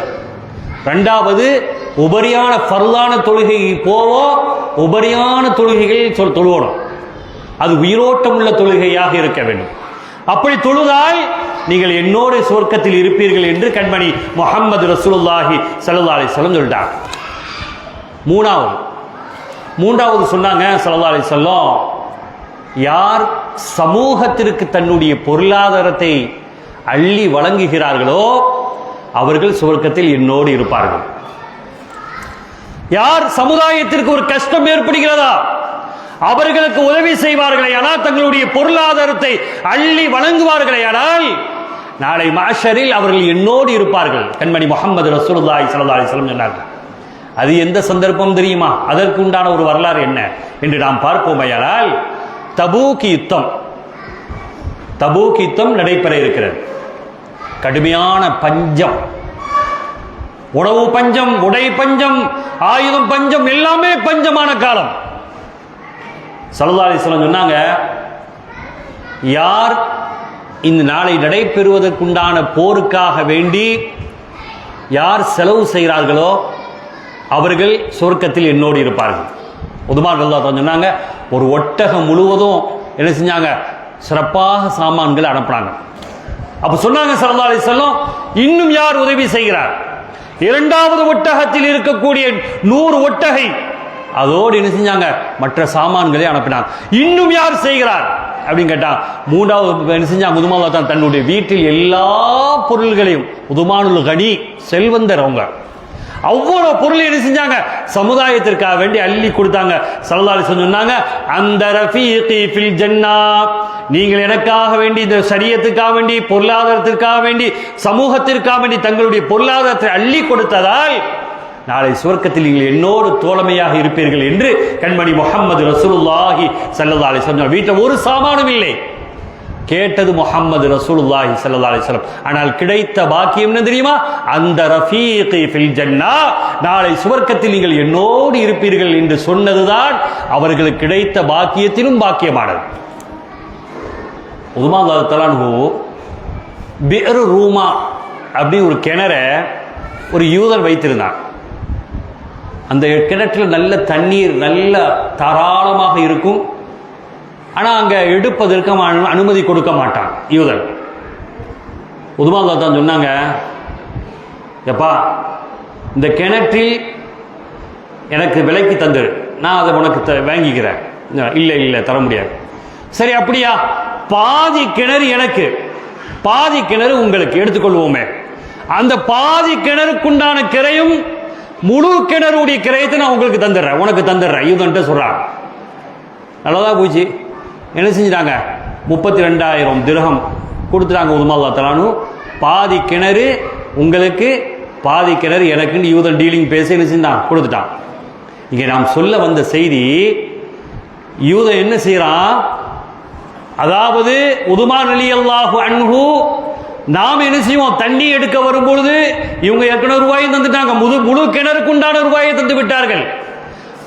A: ரெண்டாவது உபரியான ஃபர்லான தொழுகை போவோம், உபரியான தொழுகைகள் தொழுவணும், அது உயிரோட்டம் உள்ள தொழுகையாக இருக்க வேண்டும். அப்படி தொழுதால் நீங்கள் என்னோடு சுவர்க்கத்தில் இருப்பீர்கள் என்று கண்மணி முஹம்மது ரசூலுல்லாஹி ஸல்லல்லாஹு அலைஹி வஸல்லம் சொல்லிட்டாங்க. மூன்றாவது சொன்னாங்க ஸல்லல்லாஹு அலைஹி வஸல்லம், யார் சமூகத்திற்கு தன்னுடைய பொருளாதாரத்தை அள்ளி வழங்குகிறார்களோ அவர்கள் சுவர்க்கத்தில் என்னோடு இருப்பார்கள். யார் சமுதாயத்திற்கு ஒரு கஷ்டம் ஏற்படுகிறதா அவர்களுக்கு உதவி செய்வார்களே ஆனால், தங்களுடைய பொருளாதாரத்தை அள்ளி வழங்குவார்களே ஆனால், நாளை மஹ்ஷரில் அவர்கள் என்னோடு இருப்பார்கள். கண்மணி முஹம்மது ரசூலுல்லாஹி ஸல்லல்லாஹு அலைஹி வஸல்லம் சொன்னார்கள். அது எந்த சந்தர்ப்பம் தெரியுமா? அதற்கு உண்டான ஒரு வரலாறு என்ன என்று நாம் பார்ப்போமையானால், தபூக் யுத்தம் நடைபெற இருக்கிறது. கடுமையான பஞ்சம், உணவு பஞ்சம், உடை பஞ்சம், ஆயுதம் பஞ்சம், எல்லாமே பஞ்சமான காலம். ஸல்லல்லாஹு அலைஹி வஸல்லம் சொன்னாங்க, யார் இந்த நாளை நடைபெறுவதற்குண்டான போருக்காக வேண்டி யார் செலவு செய்கிறார்களோ அவர்கள் சொர்க்கத்தில் என்னோடு இருப்பார்கள். உதுமான் ரலியல்லாஹு அன்ஹு சொன்னாங்க, ஒரு ஒட்டகம் முழுவதும் என்ன செஞ்சாங்க, சிறப்பாக சாமான்கள் அனுப்புனாங்க. அப்ப சொன்னாங்க ஸல்லல்லாஹு அலைஹி வஸல்லம், இன்னும் யார் உதவி செய்கிறார்? இரண்டாவது ஒட்டகத்தில் இருக்கக்கூடிய 100 ஒட்டகை, அதோடு என்ன செஞ்சாங்க, மற்ற சாமான்களை அனுப்பினாங்க. இன்னும் யார் செய்கிறார் அப்படின்னு கேட்டாங்க. மூன்றாவது என்ன செஞ்சாங்க, உதுமான் தான் தன்னுடைய வீட்டில் எல்லா பொருள்களையும், உதுமானுல் கனி, செல்வந்தர், அவங்க அவ்வளவு பொருள் என்ன செஞ்சாங்க, சமுதாயத்திற்காக வேண்டி அள்ளி கொடுத்தாங்க. ஸல்லல்லாஹு அலைஹி வஸல்லம் சொன்னாங்க, அந்த ரஃபீகி ஃபில் ஜன்னா, நீங்கள் எனக்காக வேண்டி, இந்த ஷரியத்துக்காக வேண்டி, பொருளாதாரத்திற்காக வேண்டி, சமூகத்திற்காக வேண்டி தங்களுடைய பொருளாதாரத்தை அள்ளி கொடுத்ததால் நாளை சுவர்க்கத்தில் நீங்கள் என்னோடு தோழமையாக இருப்பீர்கள் என்று கண்மணி முஹம்மது ரசூலுல்லாஹி ஸல்லல்லாஹு அலைஹி வஸல்லம். வீட்டில் ஒரு சாமானும் இல்லை, கேட்டது முஹம்மது ரசூலுல்லாஹி ஸல்லல்லாஹு அலைஹி வஸல்லம். ஆனால் கிடைத்த பாக்கியம் என்ன தெரியுமா? அந்த ரஃபீகி ஃபில் ஜன்னா, நாளை சுவர்க்கத்தில் நீங்கள் என்னோடு இருப்பீர்கள் என்று சொன்னதுதான் அவர்களுக்கு கிடைத்த பாக்கியத்திலும் பாக்கியமானது. உதுமா ரலியல்லாஹு தஆலா அன்ஹு பிர் ரூமா அப்படி ஒரு கிணற ஒரு யூதர் வைத்திருந்தார். அந்த கிணற்றில் நல்ல தண்ணீர் நல்ல தாராளமாக இருக்கும். ஆனால் அங்கே எடுப்பதற்கு அனுமதி கொடுக்க மாட்டான் யூதன். உதுமா ரலியல்லாஹு தஆலா சொன்னாங்க, எப்பா இந்த கிணற்றில் எனக்கு விலைக்கு தந்துரு, நான் அதை உனக்கு வாங்கிக்கிறேன். இல்லை இல்லை தர முடியாது. சரி அப்படியா, பாதி கிணறு எனக்கு பாதி கிணறு உங்களுக்கு எடுத்துக்கொள்வோமே. அந்த பாதி கிணறுக்குண்டான கிரையும் முழு கிணறுடைய கிரையத்தை நான் உங்களுக்கு தந்துடுறேன், உனக்கு தந்துடுறேன் யூதன்ட்ட சொல்றாங்க. நல்லதா போச்சு. என்ன செஞ்சிட்டாங்க? 32,000 திர்ஹம் கொடுத்துட்டாங்க உதுமா ரலியல்லாஹு தஆலா அன்ஹு. பாதி கிணறு உங்களுக்கு பாதி கிணறு எனக்குன்னு யூதன் டீலிங் பேசி என்ன செஞ்சான்? கொடுத்துட்டான். இங்கே நாம் சொல்ல வந்த செய்தி, யூதன் என்ன செய்யறான்? அதாவது உதுமான் ரலியல்லாஹு அன்ஹு நாம் என்ன செய்வோம்? தண்ணி எடுக்க வரும்பொழுது இவங்க ஏற்கனவே ரூபாயை தந்துட்டாங்க, முழு கிணறுக்கு உண்டான ரூபாயை தந்து விட்டார்கள்.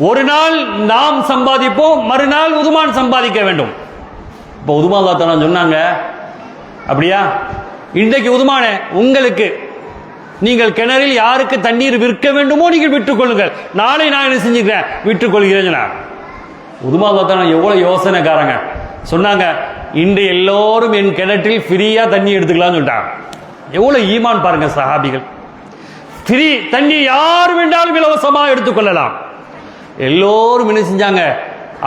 A: ஒரு நாள் நாம் சம்பாதிப்போம், மறுநாள் உதுமான் சம்பாதிக்க வேண்டும். இப்போ உதுமா ரலியல்லாஹு தஆலா சொன்னாங்க, அப்படியா இன்றைக்கு உதுமானே உங்களுக்கு நீங்கள் கிணறில் யாருக்கு தண்ணீர் விற்க வேண்டுமோ நீங்கள் விற்றுக் கொள்ளுங்கள், நாளை நான் என்ன செஞ்சுக்கிறேன்? விற்றுக் கொள்கிறேன். உதுமா ரலியல்லாஹு தஆலா எவ்வளவு யோசனைக்காரங்க. சொன்னாங்க, இன்று எல்லோரும் என் கிணற்றில் ஃப்ரீயா தண்ணி எடுத்துக்கலாம்னு சொல்லிட்டாங்க. எவ்வளவு ஈமான் பாருங்க சஹாபிகள். ஃப்ரீ தண்ணி யார் வேண்டாலும் இலவசமாக எடுத்துக்கொள்ளலாம். எல்லோரும் என்ன செஞ்சாங்க?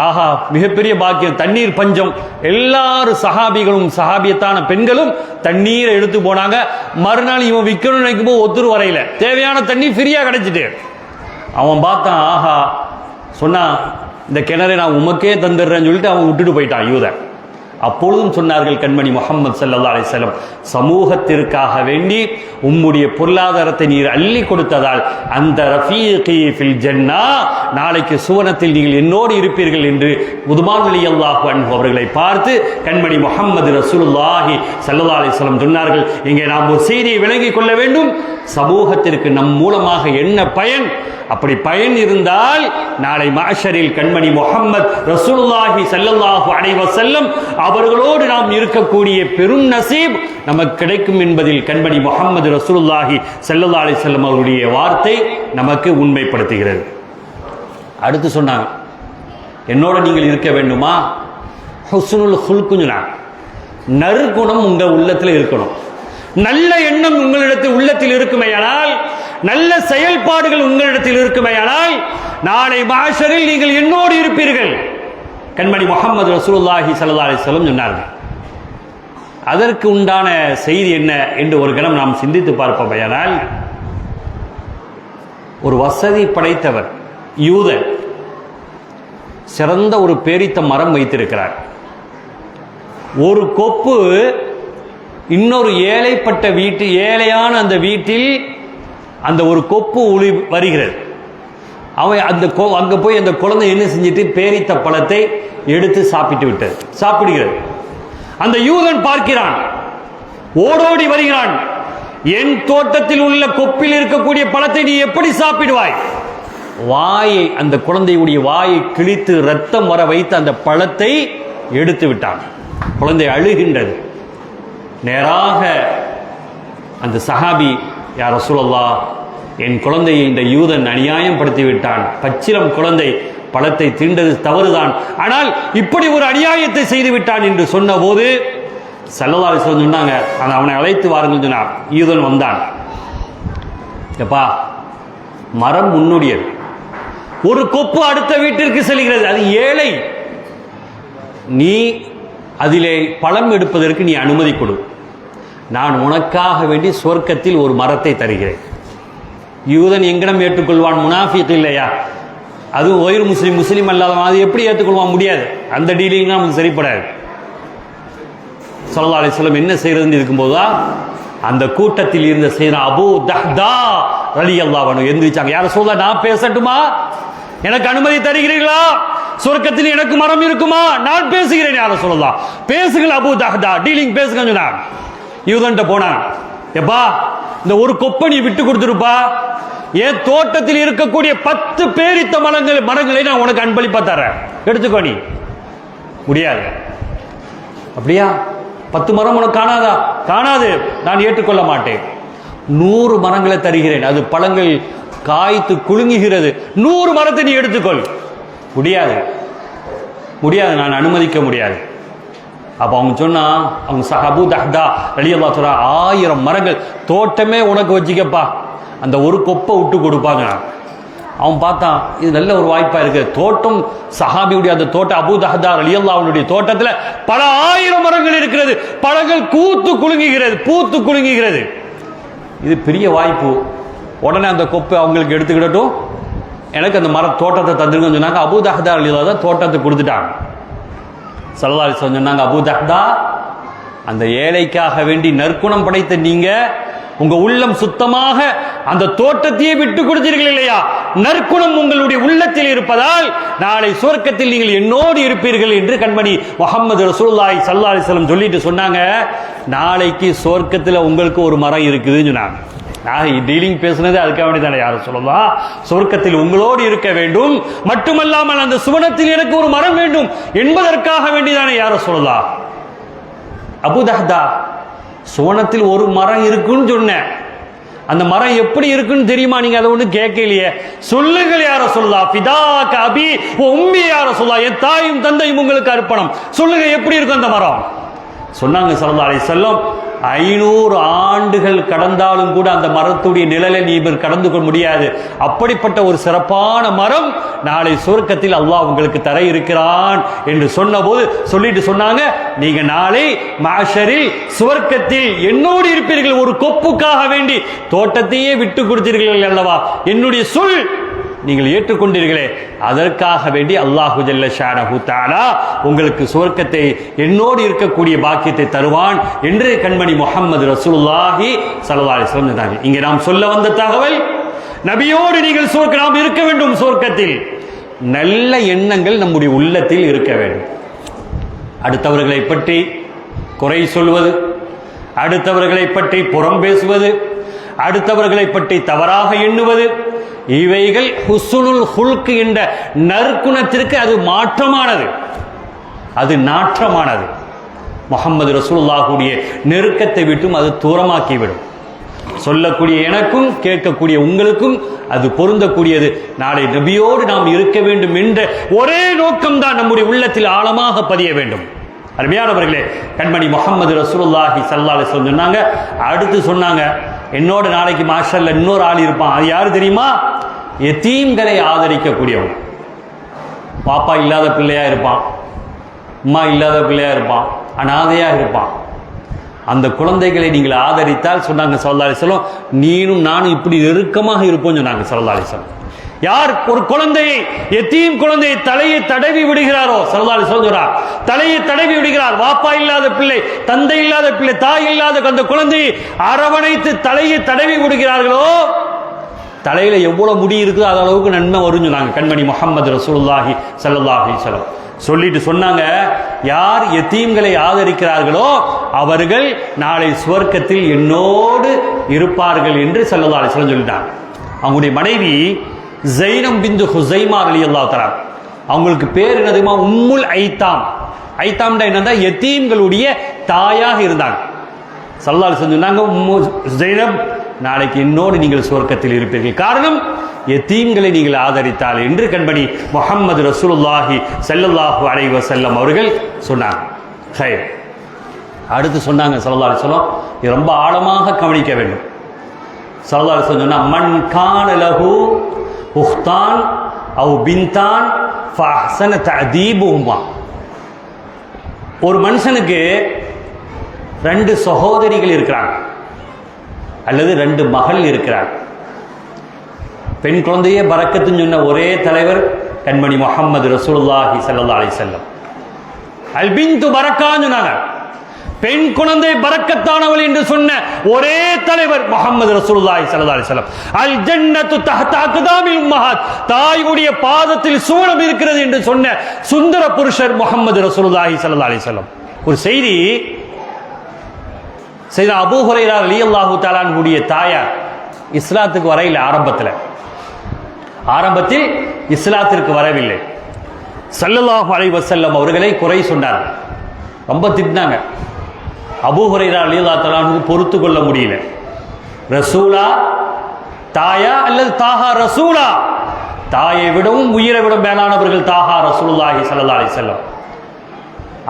A: ஆஹா மிகப்பெரிய பாக்கியம், தண்ணீர் பஞ்சம். எல்லாரும் சஹாபிகளும் சஹாபியத்தான பெண்களும் தண்ணீரை எடுத்து போனாங்க. மறுநாள் இவன் விற்கணும்னு நினைக்கும் போது ஒத்துரு வரையில தேவையான தண்ணி ஃப்ரீயா கிடைச்சிட்டு அவன் பார்த்தான். ஆஹா சொன்னா, இந்த கிணறை நான் உமக்கே தந்துடுறேன்னு சொல்லிட்டு அவன் விட்டுட்டு போயிட்டான் யூதன். அப்பொழுதும் சொன்னார்கள் கண்மணி முஹம்மது ஸல்லல்லாஹு அலைஹி வஸல்லம், சமூகத்திற்காக வேண்டி உம்முடைய பொருளாதாரத்தை நீர் அள்ளி கொடுத்ததால் அந்த ரஃபீகி ஃபில் ஜன்னா, நாளைக்கு சுவனத்தில் நீங்கள் என்னோடு இருப்பீர்கள் என்று உதுமான் ரலியல்லாஹு அன்ஹு அவர்களை பார்த்து கண்மணி முஹம்மது ரசூலுல்லாஹி ஸல்லல்லாஹு அலைஹி வஸல்லம் சொன்னார்கள். இங்கே நாம் ஒரு செய்தியை விளங்கிக் கொள்ள வேண்டும். சமூகத்திற்கு நம் மூலமாக என்ன பயன்? அப்படி பயன் இருந்தால் நாளை மஹ்ஷரில் கண்மணி முஹம்மது ரசூலுல்லாஹி ஸல்லல்லாஹு அலைஹி வஸல்லம் அவர்களோடு நாம் இருக்கக்கூடிய பெரும் நசீப் நமக்கு கிடைக்கும் என்பதில் கண்மணி முஹம்மது ரசூலுல்லாஹி ஸல்லல்லாஹு அலைஹி வஸல்லம் அவருடைய வார்த்தை நமக்கு உண்மைப்படுத்துகிறது. அடுத்து சொன்னாங்க, என்னோட நீங்கள் இருக்க வேண்டுமா? ஹுஸ்னுல் ஹுல்குனா, நற்குணம் உங்க உள்ளத்தில் இருக்கணும். நல்ல எண்ணம் உங்களிடத்தில் உள்ளத்தில் இருக்குமேயானால், நல்ல செயல்பாடுகள் உங்களிடத்தில் இருக்குமேயானால், நாளை மஹ்ஷரில் நீங்கள் என்னோடு இருப்பீர்கள். கண்மணி முஹம்மது ரசூலுல்லாஹி ஸல்லல்லாஹு அலைஹி வஸல்லம் சொன்னார்கள். அதற்கு உண்டான செய்தி என்ன என்று ஒரு கணம் நாம் சிந்தித்து பார்ப்போமேயானால், ஒரு வசதி படைத்தவர் யூதன் சிறந்த ஒரு பேரித்த மரம் வைத்திருக்கிறார். ஒரு கொப்பு இன்னொரு ஏழைப்பட்ட ஏழையான அந்த வீட்டில் அந்த ஒரு கொப்பு ஒளி வருகிறது. அவன் அங்க போய் அந்த குழந்தை என்ன செஞ்சிட்டு பேரித்த பழத்தை எடுத்து சாப்பிடுகிறது. அந்த யூதன் பார்க்கிறான், ஓடோடி வருகிறான். என் தோட்டத்தில் உள்ள கொப்பில் இருக்கக்கூடிய பழத்தை நீ எப்படி சாப்பிடுவாய்? வாயை, அந்த குழந்தையுடைய வாயை கிழித்து ரத்தம் வர வைத்து அந்த பழத்தை எடுத்து விட்டான். குழந்தை அழுகின்றது. நேராக அந்த சஹாபி, யா ரசூலல்லாஹ், என் குழந்தையை இந்த யூதன் அநியாயம் படுத்தி விட்டான். பச்சிலம் குழந்தை, பழத்தை தீண்டது தவறுதான், ஆனால் இப்படி ஒரு அநியாயத்தை செய்து விட்டான் என்று சொன்ன போது ஸல்லல்லாஹு அலைஹி வஸல்லம் சொன்னாங்க, அவனை அழைத்து வாருங்கள் சொன்னார். யூதன் வந்தான். எப்பா, மரம் முன்னுடையது, ஒரு கொப்பு அடுத்த வீட்டிற்கு செல்கிறது, அது ஏழை. நீ அதிலே பழம் எடுப்பதற்கு நீ அனுமதி கொடு, நான் உனக்காக வேண்டி சொர்க்கத்தில் ஒரு மரத்தை தருகிறேன். யூதன் எங்கிடம் ஏற்றுக்கொள்வான்? முனாஃபிக் இல்லையா? அது ஒயிர் முஸ்லீம் அல்லாதவன், அது எப்படி ஏற்றுக்கொள்வான்? முடியாது. அந்த டீலிங் நமக்கு சரிப்படாது. ஸல்லல்லாஹு அலைஹி வஸல்லம் என்ன செய்யறதுன்னு இருக்கும்போதா அந்த கூட்டத்தில் இருந்த செய்த அபூ தஹ்தா ரலியல்லாஹு அன்ஹு எந்திரிச்சாங்க. யார சொல்ல, நான் பேசட்டுமா? எனக்கு அனுமதி தருகிறீர்களா? சொர்க்கத்தில் எனக்கு மரம் இருக்குமா? நான் பேசுகிறேன். யார சொல்லலாம், பேசுங்கள் அபூ தஹ்தா, டீலிங் பேசுங்க சொன்னாங்க. யூதன்ட்ட போனாங்க, எப்பா இந்த ஒரு கொப்பை விட்டு கொடுத்துருப்பா, என் தோட்டத்தில் இருக்கக்கூடிய 10 பேரித்த மரங்களை நான் உனக்கு அன்பளிப்பா தரேன், எடுத்துக்கோ. நீ முடியாது. அப்படியா? 10 மரம் உனக்கு காணாதா? காணாது, நான் ஏற்றுக்கொள்ள மாட்டேன். 100 மரங்களை தருகிறேன், அது பழங்கள் காய்த்து குலுங்குகிறது, 100 மரத்தை நீ எடுத்துக்கொள். முடியாது, முடியாது, நான் அனுமதிக்க முடியாது. அப்ப அவங்க சொன்னா, அவங்க அபூ தஹ்தா ரலியல்லாஹு தஆலா 1000 மரங்கள் தோட்டமே உனக்கு வச்சுக்கப்பா, அந்த ஒரு கொப்பை விட்டு கொடுப்பாங்க. அவன் பார்த்தான், இது நல்ல ஒரு வாய்ப்பா இருக்கு. தோட்டம் சஹாபியுடைய அந்த தோட்டம், அபூ தஹ்தா ரலியல்லாஹு அன்ஹுடைய தோட்டத்துல பல 1000 மரங்கள் இருக்கிறது, பழங்கள் கூத்து குலுங்குகிறது, பூத்து குலுங்குகிறது. இது பெரிய வாய்ப்பு. உடனே அந்த கொப்பை அவங்களுக்கு எடுத்துக்கிடட்டும், எனக்கு அந்த தோட்டத்தை தந்துருங்கன்னு சொன்னாங்க. அபூ தஹ்தா ரலியல்லாஹு அன்ஹு தோட்டத்தை கொடுத்துட்டாங்க. ஸல்லல்லாஹு அலைஹி வஸல்லம் சொன்னாங்க, அபூ தஹ்தா, அந்த ஏழைக்காக வேண்டி நற்குணம் படைத்த நீங்க உங்க உள்ளம் சுத்தமாக அந்த தோட்டத்தையே விட்டு கொடுத்தீர்கள் இல்லையா? நற்குணம் உங்களுடைய உள்ளத்தில் இருப்பதால் நாளை சுவர்க்கத்தில் நீங்கள் என்னோடு இருப்பீர்கள் என்று கண்மணி முஹம்மது ரசூலுல்லாஹி ஸல்லல்லாஹு அலைஹி வஸல்லம் சொல்லிட்டு சொன்னாங்க. நாளைக்கு சுவர்க்கத்தில் உங்களுக்கு ஒரு மரம் இருக்குதுன்னு சொன்னாங்க. நான் டீலிங் பேசுனது அதுக்காக வேண்டி தானே. யாரும் சொல்லலாம், சொர்க்கத்தில் உங்களோடு இருக்க வேண்டும், மட்டுமல்லாமல் அந்த சுவனத்தில் எனக்கு ஒரு மரம் வேண்டும் என்பதற்காக வேண்டிதானே. யாரும் சொல்லலாம், அபூ தஹ்தா, சுவனத்தில் ஒரு மரம் இருக்குன்னு சொன்னேன், அந்த மரம் எப்படி இருக்குன்னு தெரியுமா? நீங்க அதை ஒண்ணு கேட்கலையே. சொல்லுங்கள் யார சொல்லலாம், பிதாக அபி உம்மி யார சொல்லலாம், என் தாயும் தந்தையும் உங்களுக்கு அர்ப்பணம், சொல்லுங்க எப்படி இருக்கும் அந்த மரம். சொன்னாங்க ஸல்லல்லாஹு அலைஹி வஸல்லம், 500 ஆண்டுகள் கடந்தாலும் கூட அந்த மரத்துடைய நிழலை நீ கடந்து கொள்ள முடியாது. அப்படிப்பட்ட ஒரு சிறப்பான மரம் நாளை சுவர்க்கத்தில் அல்லாஹ் உங்களுக்கு தர இருக்கிறான் என்று சொன்னபோது சொல்லிட்டு சொன்னாங்க, நீங்க நாளை மஹ்ஷரில் சுவர்க்கத்தில் என்னோடு இருப்பீர்கள். ஒரு கொப்புக்காக வேண்டி தோட்டத்தையே விட்டு கொடுத்தீர்கள் அல்லவா, என்னுடைய சொல் நீங்கள் ஏற்றுக்கொண்டீர்களே, அதற்காக வேண்டி அல்லாஹு ஜல்ல ஷானஹு தஆலா உங்களுக்கு சுவர்க்கத்தை என்னோடு இருக்கக்கூடிய பாக்கியத்தை தருவான் என்று கண்மணி முஹம்மது ரசூலுல்லாஹி ஸல்லல்லாஹு அலைஹி வஸல்லம் சொன்னாங்க. இங்கே நாம் சொல்ல வந்த தகவல், நபியோடு நீங்கள் நாம் இருக்க வேண்டும். சுவர்க்கத்தில் நல்ல எண்ணங்கள் நம்முடைய உள்ளத்தில் இருக்க வேண்டும். அடுத்தவர்களை பற்றி குறை சொல்வது, அடுத்தவர்களை பற்றி புறம் பேசுவது, அடுத்தவர்களை பற்றி தவறாக எண்ணுவது, இவைகள் ஹுஸ்னுல் ஹுல்க் என்ற நற்குணத்திற்கு அது மாற்றமானது, அது நாற்றமானது. முஹம்மது ரசூலுல்லாஹுடைய நெருக்கத்தை விட்டும் அது தூரமாக்கிவிடும். சொல்லக்கூடிய எனக்கும் கேட்கக்கூடிய உங்களுக்கும் அது பொருந்தக்கூடியது. நாளை நபியோடு நாம் இருக்க வேண்டும் என்ற ஒரே நோக்கம்தான் நம்முடைய உள்ளத்தில் ஆழமாக பதிய வேண்டும். அருமையானவர்களே, கண்மணி முஹம்மது ரசூலுல்லாஹி ஸல்லல்லாஹு அலைஹி வஸல்லம் சொன்னாங்க. அடுத்து சொன்னாங்க, என்னோட நாளைக்கு மாஷல்ல இன்னொரு ஆள் இருப்பான். அது யாரு தெரியுமா? யதீம்களை ஆதரிக்கக்கூடியவன். பாப்பா இல்லாத பிள்ளையா இருப்பான், அம்மா இல்லாத பிள்ளையா இருப்பான், அனாதையா இருப்பான். அந்த குழந்தைகளை நீங்கள் ஆதரித்தால் சொன்னாங்க ஸல்லல்லாஹு அலைஹி வஸல்லம், நீனும் நானும் இப்படி நெருக்கமாக இருப்போம் சொன்னாங்க ஸல்லல்லாஹு அலைஹி வஸல்லம். யார் ஒரு குழந்தையை, யதீம் குழந்தையை தலையை தடவி விடுகிறாரோ, ஸல்லல்லாஹு அலைஹி வஸல்லம் சொல்றார், தலையை தடவி விடுகிறார். வாப்பா இல்லாத பிள்ளை, தந்தை இல்லாத பிள்ளை, தாய் இல்லாத அந்த குழந்தையை அரவணைத்து தலையை தடவி விடுகிறார்களோ, தலையில எவ்வளவு முடி இருக்குதோ அது அளவுக்கு நன்மை வரும் சொன்னாங்க கண்மணி முஹம்மது ரசூலுல்லாஹி ஸல்லல்லாஹு அலைஹி வஸல்லம். சொல்லிட்டு சொன்னாங்க, யார் யதீம்களை ஆதரிக்கிறார்களோ அவர்கள் நாளை சுவர்க்கத்தில் என்னோடு இருப்பார்கள் என்று ஸல்லல்லாஹு அலைஹி வஸல்லம் சொல்லிட்டாங்க. அவங்களுடைய மனைவி ஸைனப் பின்த் ஹுஸைமா ரலியல்லாஹு தஆலா, அவங்களுக்கு பேர் என்னதுமா? உம்முல் ஐத்தாம். ஐத்தாம்னா என்னன்னா யதீம்களுடைய தாயாக இருந்தாங்க. ஸல்லல்லாஹு அலைஹி வஸல்லம் சொன்னாங்க, உம்மு ஸைனப், நாளைக்கு என்னோடு நீங்கள் சுவர்க்கத்தில் இருப்பீர்கள், காரணம் யதீம்களை நீங்கள் ஆதரித்தால் என்று கண்மணி முஹம்மது ரசூலுல்லாஹி ஸல்லல்லாஹு அலைஹி வஸல்லம் அவர்கள் சொன்னாங்க. ஹைர். அடுத்து சொன்னாங்க ஸல்லல்லாஹு அலைஹி வஸல்லம், இது ரொம்ப ஆழமாக கவனிக்க வேண்டும். ஸல்லல்லாஹு அலைஹி வஸல்லம் சொன்னா, மன் கான லஹு உஹ்தான் அவ் பின்தான் ஃபஅஹ்ஸன தஅதீபுஹுமா. ஒரு மனுஷனுக்கு 2 சகோதரிகள் இருக்கிறாங்க அல்லது 2 மகள் இருக்கிறார். பெண் குழந்தையே பரக்கத்துன்னு சொன்ன ஒரே தலைவர் கண்மணி முஹம்மது ரசூலுல்லாஹி ஸல்லல்லாஹு அலைஹி வஸல்லம். அல் பின்து பரக்கான்னு சொன்னாங்க. பெண் குழந்தை பரக்கத்தானவள் என்று சொன்ன ஒரே தலைவர் முஹம்மது ரசூலுல்லாஹி ஸல்லல்லாஹு அலைஹி வஸல்லம். அல் ஜன்னத்து தஹ்த அக்தாமில் உம்மஹாத், தாயுடைய பாதத்தில் சுவனம் இருக்கிறது என்று சொன்ன சுந்தர புருஷர் முஹம்மது ரசூலுல்லாஹி ஸல்லல்லாஹு அலைஹி வஸல்லம். ஒரு செய்தி, சையதுனா அபூ ஹுரைரா ரலியல்லாஹு தஆலா அன்ஹுடைய தாயார் இஸ்லாத்துக்கு வரையில ஆரம்பத்தில் இஸ்லாத்திற்கு வரவில்லை. ஸல்லல்லாஹு அலைஹி வஸல்லம் அவர்களை குறை சொன்னார், ரொம்ப திட்டினாங்க. அபூ ஹுரைரா ரலியல்லாஹு தஆலா அன்ஹு பொறுத்து கொள்ள முடியல. ரசூலா தாயா அல்லது தாஹா ரசூலா, தாயை விடவும் உயிரை விட மேலானவர்கள் தாஹா ரசூலுல்லாஹி ஸல்லல்லாஹு அலைஹி வஸல்லம்.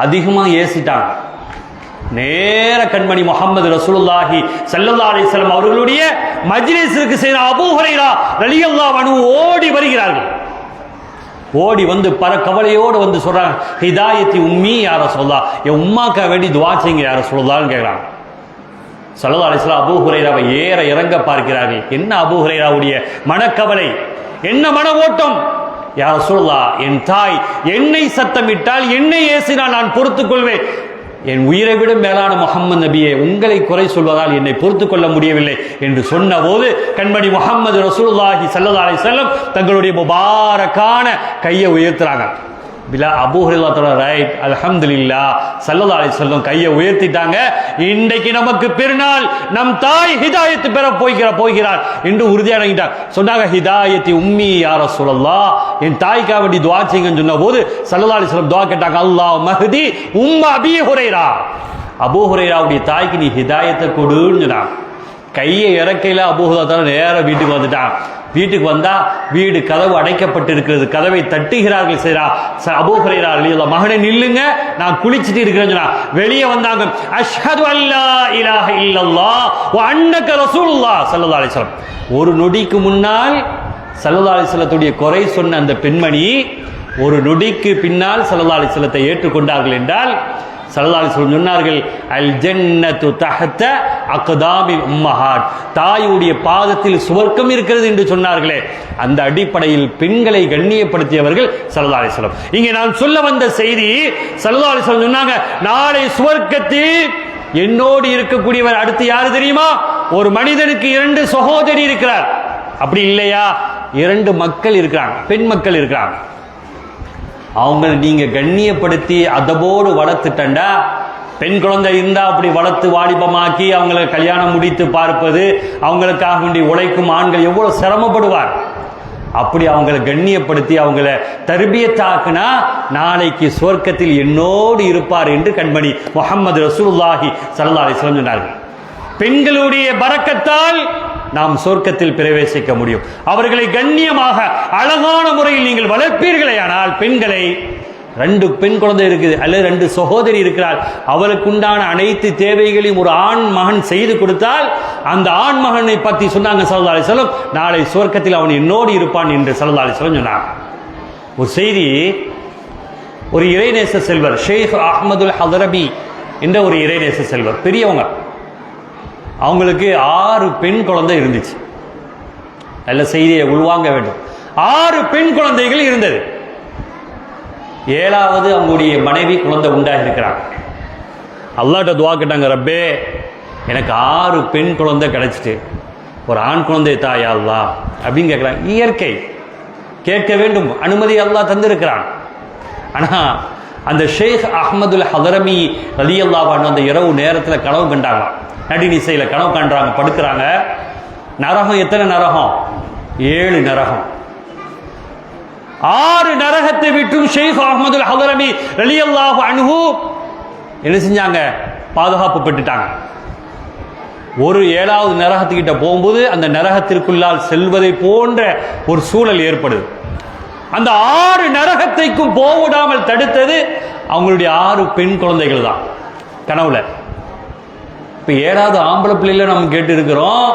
A: அதிகமாக ஏசிட்டாங்க. நேர கண்மணி முஹம்மது ரசூலுல்லாஹி ஸல்லல்லாஹு அலைஹி வஸல்லம் அவர்களுடைய மஜ்லிஸிற்கு செய்த அபூ ஹுரைரா ரலியல்லாஹு அன்ஹு ஓடி வருகிறார்கள். ஓடி வந்து கவலையோடு வந்து சொல்றாங்க, ஹிதாயத்தி உம்மி யா ரசூலுல்லாஹ், என் உம்மாக்கா வேண்டி துஆ செய்யுங்க யா ரசூலுல்லாஹ்னு கேட்குறாங்க. ஸல்லல்லாஹு அலைஹி வஸல்லம் அபூ ஹுரைராவை ஏற இறங்க பார்க்கிறார்கள். என்ன அபூ ஹுரைராவுடைய மனக்கவலை, என்ன மன ஓட்டம்? யா ரசூலுல்லாஹ், என் தாய் என்னை சத்தமிட்டால், என்னை ஏசினால் நான் பொறுத்துக் கொள்வேன். என் உயிரை விட மேலான முஹம்மது நபியே, உங்களை குறை சொல்வதால் என்னை பொறுத்துக் கொள்ள முடியவில்லை என்று சொன்ன போது கண்மணி முஹம்மது ரசூலுல்லாஹி ஸல்லல்லாஹு அலைஹி வஸல்லம் தங்களுடைய முபாரக்கான கையை உயர்த்துறாங்க. அபூ ஹுரைரா ரைட், அல்ஹம்துலில்லாஹ், ஸல்லல்லாஹு அலைஹி வஸல்லம் கையை உயர்த்திட்டாங்க. இன்றைக்கு நமக்கு பெருநாள், நம் தாய் ஹிதாயத்து பெற போகிறார் என்று உறுதியாகிட்டார். சொன்னாங்க, ஹிதாயத்தி உம்மி யா ரசூலல்லாஹ், என் தாய்க்காக வேண்டி துஆ செய்யுங்கன்னு சொன்ன போது ஸல்லல்லாஹு அலைஹி வஸல்லம் துஆ கேட்டாங்க, அல்லாஹ் மஹ்தி உம்ம அபீ ஹுரைரா, அபூ ஹுரைராவுடைய தாய்க்கு நீ ஹிதாயத்தை கொடுன்னு சொன்னாங்க. கையை இறக்கையில அபூ ஹுரைரா நேர வீட்டுக்கு வந்துட்டான். வீட்டுக்கு வந்தா வீடு கதவு அடைக்கப்பட்டு இருக்கிறது. கதவை தட்டுகிறார்கள். செய்றா அபூ ஹுரைரா ரலியல்லாஹு, மகனே நில்லுங்க, நான் குளிச்சிட்டு இருக்கிறேன்னு சொன்னா. வெளியே வந்தாங்க, அஷ்ஹது அல்லா இலாஹ இல்லல்லாஹ் வ அன்னக ரசூலுல்லாஹ் ஸல்லல்லாஹு அலைஹி வஸல்லம். ஒரு நொடிக்கு முன்னால் ஸல்லல்லாஹு அலைஹி வஸல்லத்துடைய குறை சொன்ன அந்த பெண்மணி ஒரு நொடிக்கு பின்னால் ஸல்லல்லாஹு அலைஹி வஸல்லத்தை ஏற்றுக்கொண்டார்கள் என்றால் ஸல்லல்லாஹு அலைஹி வஸல்லம் சொன்னார்கள், அல் ஜன்னத்து தஹ்த அக்தாமில் உம்மஹாத், தாயுடைய பாதத்தில் சுவர்க்கம் இருக்கிறது என்று சொன்னார்களே, அந்த அடிப்படையில் பெண்களை கண்ணியப்படுத்தியவர்கள் ஸல்லல்லாஹு அலைஹி வஸல்லம். இங்கே நான் சொல்ல வந்த செய்தி, ஸல்லல்லாஹு அலைஹி வஸல்லம் சொன்னாங்க, நாளை சுவர்க்கத்தில் என்னோடு இருக்கக்கூடியவர் அடுத்து யாரு தெரியுமா? ஒரு மனிதனுக்கு 2 சகோதரி இருக்கிறார். அப்படி இல்லையா, 2 மக்கள் இருக்கிறாங்க, பெண் மக்கள் இருக்கிறாங்க. அவங்க நீங்க கண்ணியப்படுத்தி அதபோடு வளர்த்துட்டா, பெண் குழந்தை இருந்தா அப்படி வளர்த்து வாலிபமாக்கி அவங்களை கல்யாணம் முடித்து பார்ப்பது, அவங்களுக்காக வேண்டி உழைக்கும் ஆண்கள் எவ்வளவு சிரமப்படுவார். அப்படி அவங்களை கண்ணியப்படுத்தி அவங்கள தர்பியத்தாக்குனா நாளைக்கு சுவர்க்கத்தில் என்னோடு இருப்பார் என்று கண்மணி முஹம்மது ரசூலுல்லாஹி ஸல்லல்லாஹு அலைஹி வஸல்லம் சொன்னார்கள். பெண்களுடைய பரக்கத்தால் நாம் சொர்க்கத்தில் பிரவேசிக்க முடியும். அவர்களை கண்ணியமாக அழகான முறையில் நீங்கள் வளர்ப்பீர்களே, ஆனால் பெண்களை, 2 பெண் குழந்தை இருக்குது அல்லது 2 சகோதரி இருக்கிறார், அவருக்கு உண்டான அனைத்து தேவைகளையும் ஒரு ஆண் மகன் செய்து கொடுத்தால், அந்த ஆண் மகனை பற்றி சொன்னாங்க ஸல்லல்லாஹு அலைஹி வஸல்லம், நாளை சுவர்க்கத்தில் அவன் என்னோடு இருப்பான் என்று ஸல்லல்லாஹு அலைஹி வஸல்லம் சொன்னார். ஒரு செய்தி, ஒரு இறைநேச செல்வர் ஷேக் அஹ்மதுல் ஹதரபி என்ற ஒரு இறைநேச செல்வர், பெரியவங்க, அவங்களுக்கு 6 பெண் குழந்தை இருந்துச்சு. நல்ல செய்தியை உள்வாங்க வேண்டும். 6 பெண் குழந்தைகள் இருந்தது. 7வது அவங்களுடைய மனைவி குழந்தை உண்டாகி இருக்கிறாங்க. அல்லாஹ்ட்ட துஆ கேட்டாங்க, ரப்பே எனக்கு 6 பெண் குழந்தை கிடைச்சிட்டு ஒரு ஆண் குழந்தை தாயா அல்லாஹ் அப்படின்னு கேட்குறாங்க. இயற்கை, கேட்க வேண்டும், அனுமதி அல்லாஹ் தந்திருக்கிறான். ஆனா அந்த ஷேக் அஹ்மதுல் ஹதரமி ரலியல்லாஹு அன்ஹு அந்த இரவு நேரத்தில் கனவு கண்டாங்க. நடுநிசையில் கனவு காண்றாங்க, படுக்கிறாங்க. நரகம் எத்தனை நரகம்? 7 நரகம். 6 நரகத்தை விட்டும் ஷேக் அஹ்மதுல் ஹதரமி ரலியல்லாஹு அன்ஹு என்ன செஞ்சாங்க? பாதுகாப்பு பெற்றுட்டாங்க. ஒரு 7வது நரகத்துக்கிட்ட போகும்போது அந்த நரகத்திற்குள்ளால் செல்வதை போன்ற ஒரு சூழல் ஏற்படுது. அந்த 6 நரகத்தைக்கும் போவிடாமல் தடுத்தது அவங்களுடைய 6 பெண் குழந்தைகள் தான் கனவுல. இப்போ 7வது ஆம்பளை பிள்ளைல நம்ம கேட்டு இருக்கிறோம்.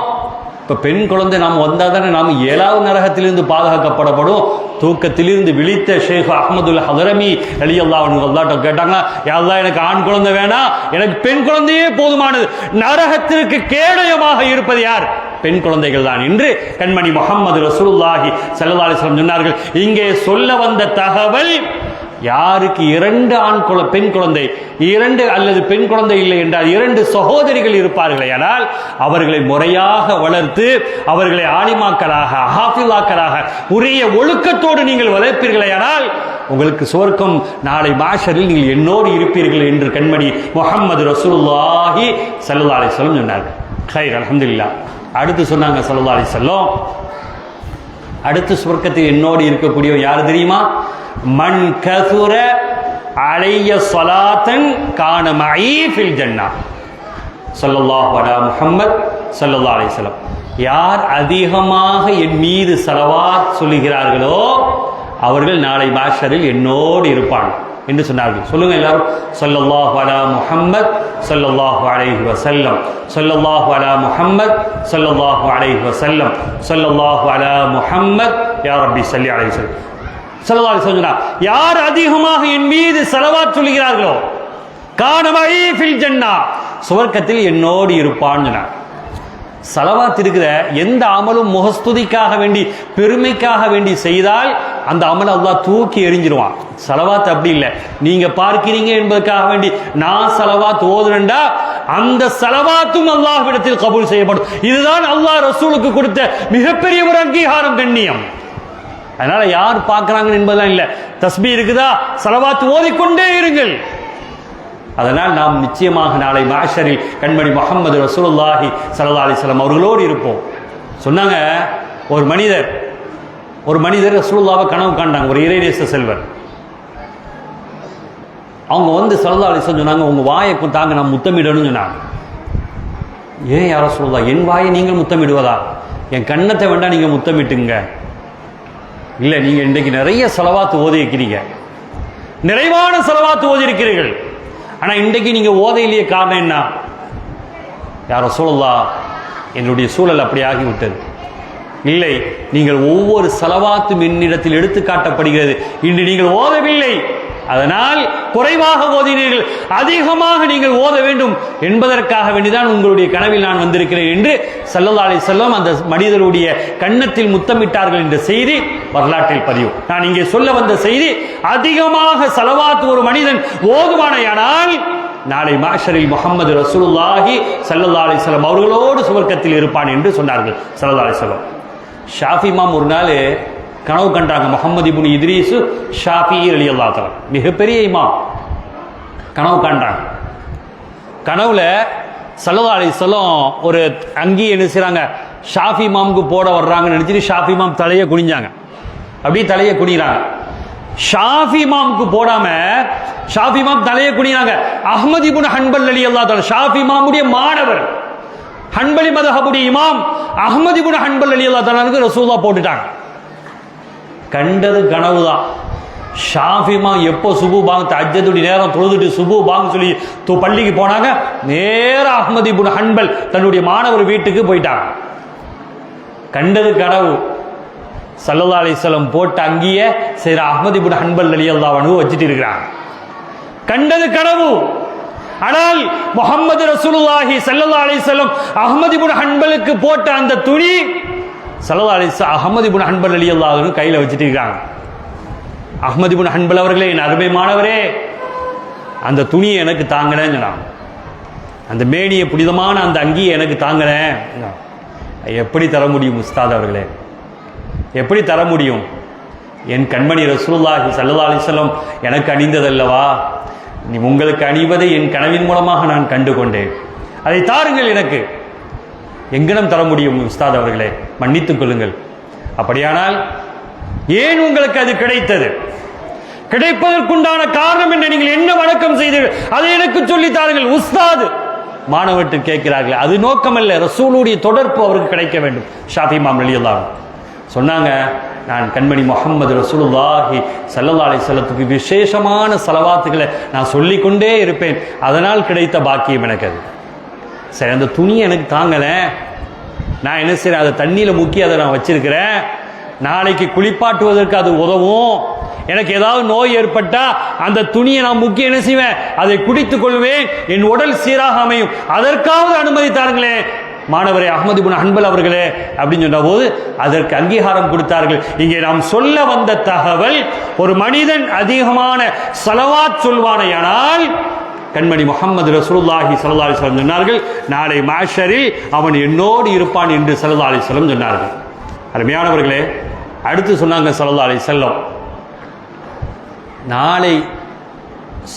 A: இப்போ பெண் குழந்தை நாம் வந்தால் தானே நாம் 7வது நரகத்திலிருந்து பாதுகாக்கப்படப்படும். தூக்கத்திலிருந்து விழித்த ஷேக் அஹ்மதுல் ஹதரமி ரலியல்லாஹு அன்ஹு அல்லாஹ்ட்ட கேட்டாங்க, யா அல்லாஹ் எனக்கு ஆண் குழந்தை வேணாம், எனக்கு பெண் குழந்தையே போதுமானது. நரகத்திற்கு கேடயமாக இருப்பது யார்? பெண் குழந்தைகள் தான் என்று கண்மணி முஹம்மது ரசூலுல்லாஹி ஸல்லல்லாஹு அலைஹி வஸல்லம் சொன்னார்கள். இங்கே சொல்ல வந்த தகவல் யாருக்கு 2 பெண் குழந்தை, 2 அல்லது பெண் குழந்தை இல்லை என்றால் 2 சகோதரிகள் இருப்பார்களே ஆனால் அவர்களை முறையாக வளர்த்து அவர்களை ஆலிமாக்களாக, ஹாஃபிலாக்களாக உரிய ஒழுக்கத்தோடு நீங்கள் வளர்ப்பீர்களே ஆனால் உங்களுக்கு சுவர்க்கம் நாளை மாஷரில் நீங்கள் என்னோடு இருப்பீர்கள் என்று கண்மணி முஹம்மது ரசூலுல்லாஹி ஸல்லல்லாஹு அலைஹி வஸல்லம் சொன்னார்கள். கைர் அல்ஹம்துலில்லாஹ். அடுத்து சொன்னாங்க ஸல்லல்லாஹு அலைஹி வஸல்லம், அடுத்து சுவர்க்கத்தில் என்னோடு இருக்கக்கூடிய யார் தெரியுமா? மன் கசுர அலைய ஸலாத்தன் கான மஈ ஃபில் ஜன்னah. ஸல்லல்லாஹு அலா முஹம்மத் ஸல்லல்லாஹு அலைஹி வஸல்லம். யார் அதிகமாக என் மீது ஸலவாத் சொல்லுகிறார்களோ அவர்கள் நாளை மாஷரில் என்னோடு இருப்பான் என்று சொன்னார்கள். சொல்லுங்க எல்லாரும், ஸல்லல்லாஹு அலா முஹம்மத் ஸல்லல்லாஹு அலைஹி வஸல்லம், ஸல்லல்லாஹு அலா முஹம்மத் ஸல்லல்லாஹு அலைஹி வஸல்லம், ஸல்லல்லாஹு அலா முஹம்மத் யா ரப்பி ஸல்லி அலைஹி வஸல்லம். ஸல்லல்லாஹு அலைஹி வஸல்லம் யார் அதிகமாக என் மீது ஸலவாத் சொல்கிறார்களோ கான மஈ ஃபில் ஜன்னah, சுவர்க்கத்தில் என்னோடு இருப்பான் சொன்னார். ஸலவாத் இருக்கிற எந்த அமலும் முகஸ்துதிக்காக வேண்டி, பெருமைக்காக வேண்டி செய்தால் அந்த அமல் அல்லாஹ் தூக்கி எறிஞ்சிருவான். ஸலவாத் அப்படி இல்லை. நீங்க பார்க்கிறீங்க என்பதற்காக வேண்டி நான் ஸலவாத் ஓதுறேன்டா அந்த ஸலவாத்தும் அல்லாஹ்விடத்தில் கபூல் செய்யப்படும். இதுதான் அல்லாஹ் ரசூலுக்கு கொடுத்த மிகப்பெரிய ஒரு அங்கீகாரம், கண்ணியம். அதனால யார் பார்க்கறாங்க என்பதெல்லாம் இல்லை. தஸ்பீஹ் இருக்குதா, ஸலவாத் ஓதிக்கொண்டே இருங்கள். அதனால் நாம் நிச்சயமாக நாளை மாஷரில் கண்மணி முஹம்மது ரசூலுல்லாஹி ஸல்லல்லாஹு அலைஹி வஸல்லம் அவர்களோடு இருப்போம். சொன்னாங்க, ஒரு மனிதர் ரசூலுல்லாஹ்வை கனவு காண்டாங்க, ஒரு இறைநேச செல்வர். அவங்க வந்து ஸல்லல்லாஹு அலைஹி வஸல்லம் சொன்னாங்க, உங்க வாயை தாங்க நான் முத்தமிடணும்னு சொன்னாங்க. ஏன் யா ரசூலுல்லாஹ், என் வாயை நீங்கள் முத்தமிடுவதா? என் கன்னத்தை வேண்டாம் நீங்கள் முத்தமிட்டுங்க. இல்லை, நீங்கள் இன்றைக்கு நிறைய ஸலவாத் ஓதி இருக்கிறீங்க, நிறைவான ஸலவாத் ஓதி இருக்கிறீர்கள். ஆனால் இன்றைக்கு நீங்கள் ஓதையிலேயே காரணம் என்ன? யா ரசூலுல்லாஹ், என்னுடைய சூழல் அப்படி ஆகிவிட்டது. இல்லை, நீங்கள் ஒவ்வொரு ஸலவாத்தும் என்னிடத்தில் எடுத்து காட்டப்படுகிறது. இன்று நீங்கள் ஓதவில்லை, அதனால் குறைவாக ஓதினீர்கள், அதிகமாக நீங்கள் ஓத வேண்டும் என்பதற்காக வேண்டிதான் உங்களுடைய கனவில் நான் வந்திருக்கிறேன் என்று ஸல்லல்லாஹு அலைஹி வஸல்லம் அந்த மனிதருடைய கன்னத்தில் முத்தமிட்டார்கள் என்ற செய்தி வரலாற்றில் பதிவு. நான் இங்கே சொல்ல வந்த செய்தி, அதிகமாக ஸலவாத் ஒரு மனிதன் ஓதுவானையானால் நாளை மாஷரில் முஹம்மது ரசூலுல்லாஹி ஸல்லல்லாஹு அலைஹி வஸல்லம் அவர்களோடு சுவர்க்கத்தில் இருப்பான் என்று சொன்னார்கள் ஸல்லல்லாஹு அலைஹி வஸல்லம். ஷாஃபி இமாம் ஒரு நாள் கனவு கண்டாங்க. முஹம்மது இப்னு இத்ரீஸ் ஷாஃபி ரலியல்லாஹு தஆலா, மிகப்பெரிய இமாம், கனவு கண்டாங்க. கனவுல ஸல்லல்லாஹு அலைஹி வஸல்லம் ஒரு அங்கி என்ன செய்றாங்க, ஷாஃபி இமாமுக்கு போட வர்றாங்கன்னு நினைச்சிட்டு ஷாஃபி இமாம் தலையை குனிஞ்சாங்க. அப்படியே தலையை குனிறாங்க. ஷாஃபி இமாமுக்கு போடாம ஷாஃபி இமாம் தலையை குனிறாங்க. அஹ்மது இப்னு ஹன்பல் ரலியல்லாஹு தஆலா, ஷாஃபி இமாமுடைய மாணவர், ஹன்பலி மذஹபுடைய இமாம் அஹ்மது இப்னு ஹன்பல் ரலியல்லாஹு தஆலாவுக்கு ரசூலுல்லாஹ் போட்டுட்டாங்க. கண்டது கனவுதான். ஷாஃபி இமாம் எப்போ சுபு பாங் தஹஜ்ஜுடைய நேரம் தொழுதுட்டு சுபு பாங் சொல்லி பள்ளிக்கு போனாங்க, நேரா அஹ்மது இப்னு ஹன்பல் தன்னுடைய மாணவர் வீட்டுக்கு போயிட்டாங்க. கண்டது கனவு. ஸல்லல்லாஹு அலைஹி வஸல்லம் போட்ட அங்கேயே சரி அஹ்மது இப்னு ஹன்பல் ரலியல்லாஹு அன்ஹு வச்சிட்டு இருக்கிறாங்க. கண்டது கனவு. ஆனால் முஹம்மது ரசூலுல்லாஹி ஸல்லல்லாஹு அலைஹி வஸல்லம் அஹ்மது இப்னு ஹன்பலுக்கு போட்ட அந்த துணி ஸல்லல்லாஹு அலைஹி வஸல்லம் அஹ்மது இப்னு ஹன்பல் ரலியல்லாஹு அன்ஹு கையில் வச்சிட்டு இருக்காங்க. அஹ்மது இப்னு ஹன்பல் அவர்களே, என் அருமை மாணவரே, அந்த துணியை எனக்கு தாங்கலன்னு சொன்னாங்க. அந்த மேனிய புனிதமான அந்த அங்கியை எனக்கு தாங்கலேன். எப்படி தர முடியும் உஸ்தாத் அவர்களே, எப்படி தர முடியும்? என் கண்மணி ரசூலுல்லாஹி ஸல்லல்லாஹு அலைஹி வஸல்லம் எனக்கு அணிந்ததல்லவா, நீ உங்களுக்கு அணிவதை என் கனவின் மூலமாக நான் கண்டு கொண்டேன், அதை தாருங்கள் எனக்கு. எங்கனம் தர முடியும் உஸ்தாத் அவர்களே, மன்னித்துக் கொள்ளுங்கள். அப்படியானால் ஏன் உங்களுக்கு அது கிடைத்தது? கிடைப்பதற்குண்டான காரணம் என்ன? நீங்கள் என்ன வணக்கம் செய்தீர்கள் அதை எனக்கு சொல்லி தாருங்கள். உஸ்தாத் மாணவர்கள் கேட்கிறார்கள். அது நோக்கமல்ல, ரசூலுடைய தொடர்பு அவருக்கு கிடைக்க வேண்டும். ஷாஃபி இமாம் ரலியல்லாஹு சொன்னாங்க, நான் கண்மணி முஹம்மது ரசூலுல்லாஹி ஸல்லல்லாஹு அலைஹி வஸல்லத்துக்கு விசேஷமான ஸலவாத்துகளை நான் சொல்லிக்கொண்டே இருப்பேன், அதனால் கிடைத்த பாக்கியம் எனக்கு அது. சரி, அந்த துணியை எனக்கு தாங்கலை, நான் என்ன செய்றேன், அதை தண்ணியில் முக்கி அதை நான் வச்சிருக்கிறேன், நாளைக்கு குளிப்பாட்டுவதற்கு அது உதவும், எனக்கு ஏதாவது நோய் ஏற்பட்டா அந்த துணியை நான் முக்கி என்ன செய்வேன், அதை குடித்துக் கொள்வேன், என் உடல் சீராக அமையும், அதற்காவது அனுமதி தாருங்களேன். மாணவரே அஹ்மது இப்னு ஹன்பல் அவர்களே அப்படின்னு சொன்ன போது அதற்கு அங்கீகாரம் கொடுத்தார்கள். இங்கே நாம் சொல்ல வந்த தகவல், ஒரு மனிதன் அதிகமான ஸலவாத் சொல்வானேயானால் கண்மணி முஹம்மது ரசூலுல்லாஹி ஸல்லல்லாஹு அலைஹி வஸல்லம் சொன்னார்கள், நாளை மஹ்ஷரில் அவன் என்னோடு இருப்பான் என்று ஸல்லல்லாஹு அலைஹி வஸல்லம் சொன்னார்கள். அருமையானவர்களே, அடுத்து சொன்னாங்க ஸல்லல்லாஹு அலைஹி வஸல்லம், நாளை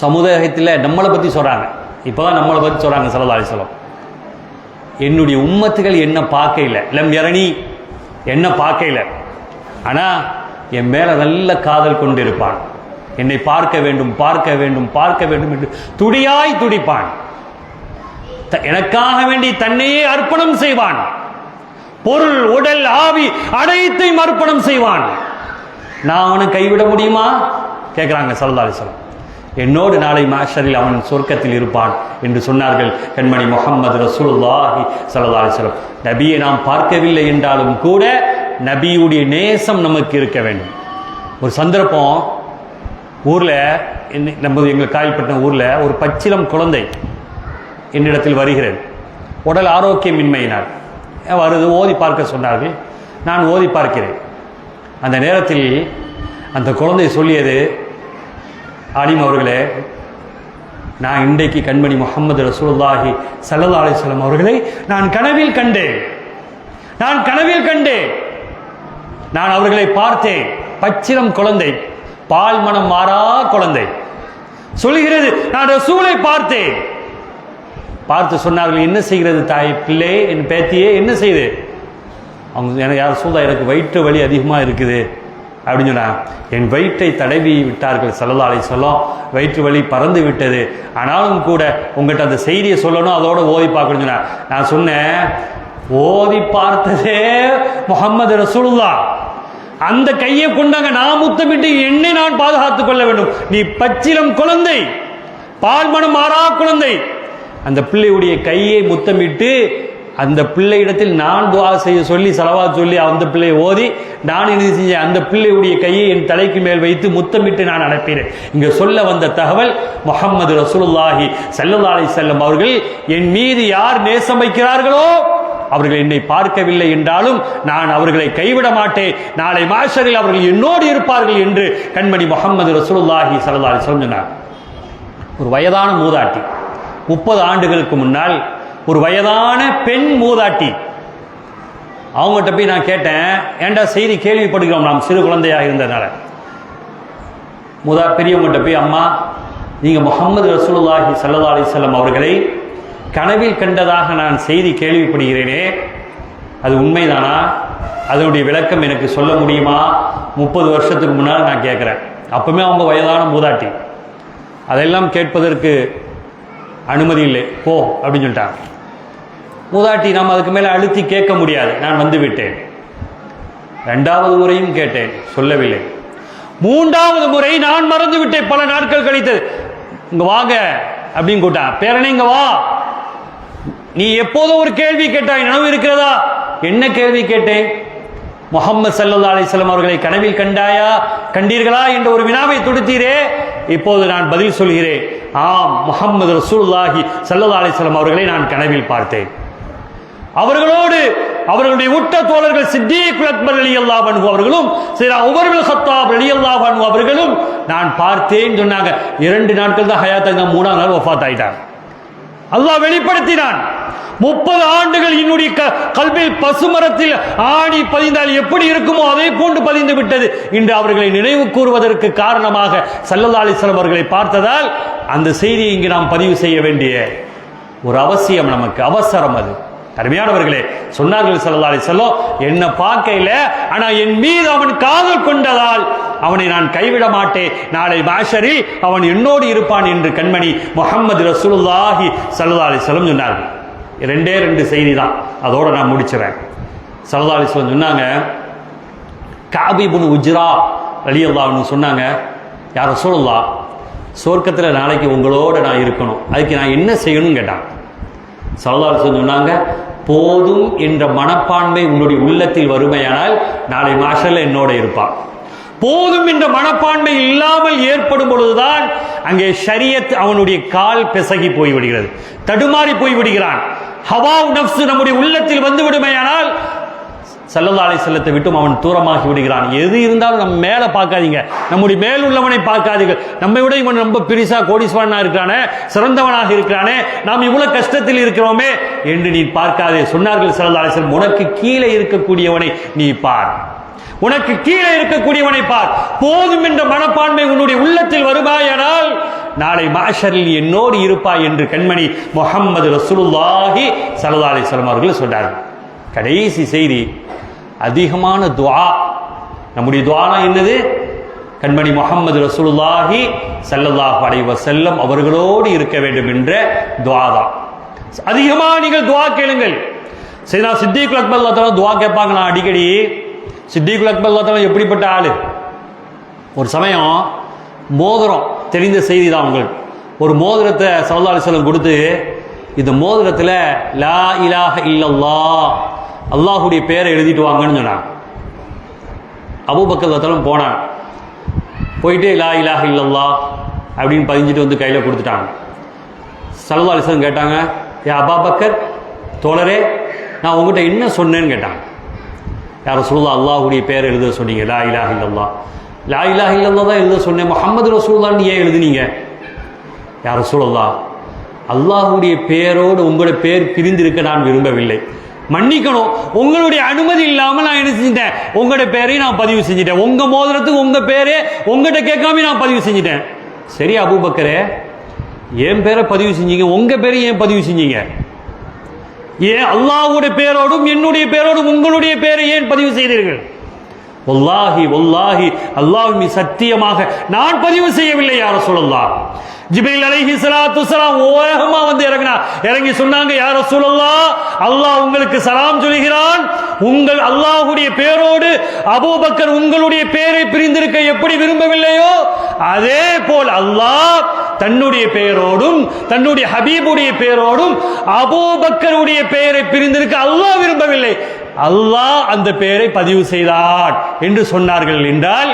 A: சமுதாயத்தில் நம்மளை பற்றி சொல்கிறாங்க. இப்போ தான் நம்மளை பற்றி சொல்கிறாங்க ஸல்லல்லாஹு அலைஹி வஸல்லம். என்னுடைய உம்மத்துகள் என்ன பார்க்கல, லம் யரணி, என்ன பார்க்கல, ஆனால் என் மேலே நல்ல காதல் கொண்டிருப்பான், என்னை பார்க்க வேண்டும் பார்க்க வேண்டும் பார்க்க வேண்டும் என்று துடியாய் துடிப்பான், எனக்காக வேண்டி தன்னையே அர்ப்பணம் செய்வான், பொருள் உடல் ஆவி அனைத்தையும் அர்ப்பணம் செய்வான். நான் அவனை கைவிட முடியுமா கேட்கிறாங்க ஸல்லல்லாஹு அலைஹி வஸல்லம். என்னோடு நாளை மஹ்ஷரில் அவன் சொர்க்கத்தில் இருப்பான் என்று சொன்னார்கள் கண்மணி முஹம்மது ரசூலுல்லாஹி ஸல்லல்லாஹு அலைஹி வஸல்லம். நபியை நாம் பார்க்கவில்லை என்றாலும் கூட நபியுடைய நேசம் நமக்கு இருக்க வேண்டும். ஒரு சந்தர்ப்பம், ஊரில் எங்கள் காயல்பட்டினம் ஊரில் ஒரு பச்சிலம் குழந்தை என்னிடத்தில் வருகிறது. உடல் ஆரோக்கியமின்மையினால் வருது, ஓதி பார்க்க சொன்னார்கள். நான் ஓதி பார்க்கிறேன். அந்த நேரத்தில் அந்த குழந்தை சொல்லியது, ஆலிம் அவர்களே, நான் இன்றைக்கு கண்மணி முஹம்மது ரசூலுல்லாஹி ஸல்லல்லாஹு அலைஹி வஸல்லம் அவர்களை நான் கனவில் கண்டேன், நான் அவர்களை பார்த்தேன். பச்சிலம் குழந்தை, பால் மனம் மாறா குழந்தை சொல்கிறது, நான் ரசூலை பார்த்தேன். பார்த்து சொன்னார்கள், என்ன செய்கிறது தாய், பிள்ளை, என் பேத்தியே என்ன செய்யுது? அவங்க எனக்கு யார் சொல்ல, எனக்கு வயிற்று வலி அதிகமாக இருக்குது அப்படின்னு சொன்னாங்க. என் வயிற்றை தடவி விட்டார்கள் ஸல்லல்லாஹு அலைஹி வஸல்லம். வயிற்று வலி பறந்து விட்டது, ஆனாலும் கூட உங்கள்கிட்ட அந்த செய்தியை சொல்லணும், அதோட ஓதி பார்க்கணும்னு சொன்னாங்க. நான் சொன்னேன், ஓதி பார்த்ததே முஹம்மது ரசூலுல்லாஹ், அந்த கையை கொண்டாங்க, நான் முத்தமிட்டு என்னை நான் பாதுகாத்துக் கொள்ள வேண்டும். நீ பச்சிலம் குழந்தை, பால்மனம் மாறா குழந்தை. அந்த பிள்ளையுடைய கையை முத்தமிட்டு அந்த பிள்ளையிடத்தில் நான் துஆ செய்ய சொல்லி ஸலவாத் சொல்லி அந்த பிள்ளையை ஓதி நான் என்ன செஞ்சேன், அந்த பிள்ளையுடைய கையை என் தலைக்கு மேல் வைத்து முத்தமிட்டு நான் அனுப்பினேன். இங்கே சொல்ல வந்த தகவல், முஹம்மது ரசூலுல்லாஹி ஸல்லல்லாஹு அலைஹி வஸல்லம் அவர்கள் என் மீது யார் நேசம் வைக்கிறார்களோ அவர்கள் என்னை பார்க்கவில்லை என்றாலும் நான் அவர்களை கைவிட மாட்டேன், நாளை மஹ்ஷரில் அவர்கள் என்னோடு இருப்பார்கள் என்று கண்மணி முஹம்மது ரசூலுல்லாஹி ஸல்லல்லாஹு அலைஹி வஸல்லம் சொன்னார். ஒரு வயதான மூதாட்டி, 30 ஆண்டுகளுக்கு முன்னால் ஒரு வயதான பெண் மூதாட்டி, அவங்ககிட்ட போய் நான் கேட்டேன், ஏண்டா செய்தி கேள்விப்படுகிறோம் நாம் சிறு குழந்தையாக இருந்ததுனால. பெரியவங்ககிட்ட போய், அம்மா, நீங்கள் முஹம்மது ரசூலுல்லாஹி ஸல்லல்லாஹு அலைஹி வஸல்லம் அவர்களை கனவில் கண்டதாக நான் செய்தி கேள்விப்படுகிறேனே, அது உண்மைதானா? அதனுடைய விளக்கம் எனக்கு சொல்ல முடியுமா? 30 வருஷத்துக்கு முன்னால் நான் கேட்குறேன். அப்பவுமே அவங்க வயதான மூதாட்டி, அதெல்லாம் கேட்பதற்கு அனுமதி இல்லை, போ அப்படின்னு சொல்லிட்டாங்க. மூதாட்டி, நாம் அதுக்கு மேலே அழுத்தி கேட்க முடியாது, நான் வந்து விட்டேன். 2வது முறையும் கேட்டேன், சொல்லவில்லை. 3வது முறை நான் மறந்து விட்டேன், பல நாட்கள் கழித்தது. இங்க வாங்க அப்படின்னு கூட்டான், பேரனே இங்க வா, நீ எப்போதும் ஒரு கேள்வி கேட்டாய், நினைவு இருக்கிறதா? என்ன கேள்வி கேட்டேன்? முஹம்மது ஸல்லல்லாஹு அலைஹி வஸல்லம் அவர்களை கனவில் கண்டீர்களா என்ற ஒரு வினாவை தொடுத்தீரே, இப்போது நான் பதில் சொல்கிறேன், ஆம், முஹம்மது ரசூலுல்லாஹி ஸல்லல்லாஹு அலைஹி வஸல்லம் அவர்களை நான் கனவில் பார்த்தேன். அவர்களோடு அவர்களுடைய உற்ற தோழர்கள் சித்தீக் அக்பர் ரலியல்லாஹு அன்ஹு அவர்களும் உமர் இப்னு கத்தாப் ரலியல்லாஹு அன்ஹு அவர்களும் நான் பார்த்தேன் சொன்னாங்க. 2 நாட்கள் தான் ஹயாத்தாங்க, 3ஆவது நாள் வஃபாத் ஆயிட்டாங்க. அல்லாஹ் வெளிப்படுத்தினான். 30 ஆண்டுகள் என்னுடைய கல்பில் பசுமரத்தில் ஆணி பதிந்தால் எப்படி இருக்குமோ அதை போன்று பதிந்து விட்டது. இன்று அவர்களை நினைவு கூறுவதற்கு காரணமாக ஸல்லல்லாஹு அலைஹி வஸல்லம் அவர்களை பார்த்ததால் அந்த செய்தியை இங்கு நாம் பதிவு செய்ய வேண்டிய ஒரு அவசியம், நமக்கு அவசரம். அது அருமையானவர்களே, சொன்னார்கள் ஸல்லல்லாஹு அலைஹி வஸல்லம், என்ன பார்க்கல, ஆனா என் மீது அவன் காதல் கொண்டதால் அவனை நான் கைவிட மாட்டேன், நாளை மஹ்ஷரில் அவன் என்னோடு இருப்பான் என்று கண்மணி முஹம்மது ரசூலுல்லாஹி ஸல்லல்லாஹு அலைஹி வஸல்லம் சொன்னார்கள். 2 செய்தி தான், அதோட நான் முடிச்சுறேன். ஸல்லல்லாஹு அலைஹி வஸல்லம் சொன்னாங்க, கஅப் இப்னு உஜ்ரா ரலியல்லாஹு அன்ஹு சொன்னாங்க, யா ரசூலுல்லாஹ், சொர்க்கத்தில் நாளைக்கு உங்களோட நான் இருக்கணும், அதுக்கு நான் என்ன செய்யணும்னு கேட்டான். ஸல்லல்லாஹு அலைஹி வஸல்லம் சொன்னாங்க, போதும் என்ற மனப்பான்மை உன்னுடைய உள்ளத்தில் வருமையானால் நாளை மஹ்ஷரில் என்னோட இருப்பான். போதும் என்ற மனப்பான்மை இல்லாமல் ஏற்படும் பொழுதுதான் அங்கே ஷரியத் அவனுடைய கால் பிசகி போய்விடுகிறது, தடுமாறி போய்விடுகிறான். ஹவா நஃப்ஸ் நம்முடைய உள்ளத்தில் வந்து விடுமையானால் ஸல்லல்லாஹு அலைஹி வஸல்லத்தை விட்டும் அவன் தூரமாகி விடுகிறான். எது இருந்தாலும் நம்ம மேலே பார்க்காதீங்க, நம்முடைய மேல் உள்ளவனை பார்க்காதீர்கள். நம்மை விட இவன் ரொம்ப பெரிசா கோடீஸ்வரனா இருக்கிறானே, சிறந்தவனாக இருக்கிறானே, நாம் இவ்வளவு கஷ்டத்தில் இருக்கிறோமே என்று நீ பார்க்காதே. சொன்னார்கள் ஸல்லல்லாஹு அலைஹி வஸல்லம், உனக்கு கீழே இருக்கக்கூடியவனை நீ பார், உனக்கு கீழே இருக்கக்கூடியவனை பார். போதும் என்ற மனப்பான்மை உன்னுடைய உள்ளத்தில் வருமாயானால் நாளை மஹ்ஷரில் என்னோடு இருப்பாய் என்று கண்மணி முஹம்மது ரசூலுல்லாஹி ஸல்லல்லாஹு அலைஹி வஸல்லம் அவர்கள் சொன்னார்கள். கடைசி செய்தி, அதிகமான துஆ. நம்முடைய துஆனா என்னது? கண்மணி முஹம்மது ரசூலுல்லாஹி ஸல்லல்லாஹு அலைஹி வஸல்லம் அவர்களோடு இருக்க வேண்டும் என்ற துஆ தான். அதிகமாக நீங்கள் துஆ கேளுங்கள். சையதுனா சித்திகுல் அக்பர் ரலியல்லாஹு தஆலா துஆ கேட்பாங்களா அடிக்கடி. சித்திகுல் அக்பர் ரலியல்லாஹு தஆலா எப்படிப்பட்ட ஆளு? ஒரு சமயம் மோதிரம், தெரிந்த செய்தி தான் உங்களுக்கு. ஒரு மோதிரத்தை ஸல்லல்லாஹு அலைஹி வஸல்லம் கொடுத்து, இந்த மோதிரத்தில் லா இலாஹ இல்லல்லாஹ், அல்லாஹுடைய பேரை எழுதிட்டு வாங்கன்னு சொன்னாங்க. அபூபக்கர் ரலியல்லாஹு அன்ஹு போனாங்க. போயிட்டு லா இலாஹ இல்லல்லாஹ் அப்படின்னு பதிஞ்சிட்டு வந்து கையில் கொடுத்துட்டாங்க. ஸல்லல்லாஹு அலைஹி வஸல்லம் கேட்டாங்க, யா அபூபக்கர் தோழரே, நான் உங்கள்கிட்ட என்ன சொன்னேன்னு கேட்டாங்க. யா ரசூலுல்லாஹ், அல்லாஹுடைய பேரை எழுத சொன்னீங்க, லா இலாஹ இல்லல்லாஹ். லா இலாஹ இல்லல்லாஹ் தான் எழுத சொன்னேன், முஹம்மது ரசூலுல்லாஹ்னு ஏன் எழுதுனீங்க? யா ரசூலுல்லாஹ், அல்லாஹுடைய பேரோடு உங்களுடைய பேர் பிரிந்திருக்க நான் விரும்பவில்லை, மன்னிக்கணும், உங்களுடைய அனுமதி இல்லாமல் நான் என்ன செஞ்சிட்டேன், உங்களுடைய பேரையும் நான் பதிவு செஞ்சிட்டேன், உங்க மோதிரத்துக்கு உங்க பேரே உங்கள்கிட்ட கேட்காம நான் பதிவு செஞ்சிட்டேன். சரி அபூபக்கரே, என் பேரை பதிவு செஞ்சீங்க, உங்க பேரை ஏன் பதிவு செஞ்சீங்க? ஏன் அல்லாஹ்வுடைய பேரோடும் என்னுடைய பேரோடும் உங்களுடைய பேரை ஏன் பதிவு செய்தீர்கள்? வல்லாஹி வல்லாஹி, அல்லாஹ்வின் சத்தியமாக நான் பதிவு செய்யவில்லை யா ரசூலுல்லாஹ். ஜிப்ரீல் அலைஹிஸ்ஸலாத்து வஸலாம் ஓஹமா வந்து இறங்கி சொன்னாங்க, யா ரசூலுல்லாஹ், அல்லாஹ் உங்களுக்கு சலாம் சொல்கிறான், உங்கள் அல்லாஹ்வுடைய பேரோடு அபூபக்கர் உங்களுடைய பேரை பிரிந்திருக்க எப்படி விரும்பவில்லையோ அதே போல் அல்லாஹ் தன்னுடைய பெயரோடும் தன்னுடைய ஹபீபுடைய பெயரோடும் அபூபக்கருடைய பெயரை பிரிந்திருக்க அல்லாஹ் விரும்பவில்லை, அல்லாஹ் அந்த பெயரை பதிவு செய்தார் என்று சொன்னார்கள். என்றால்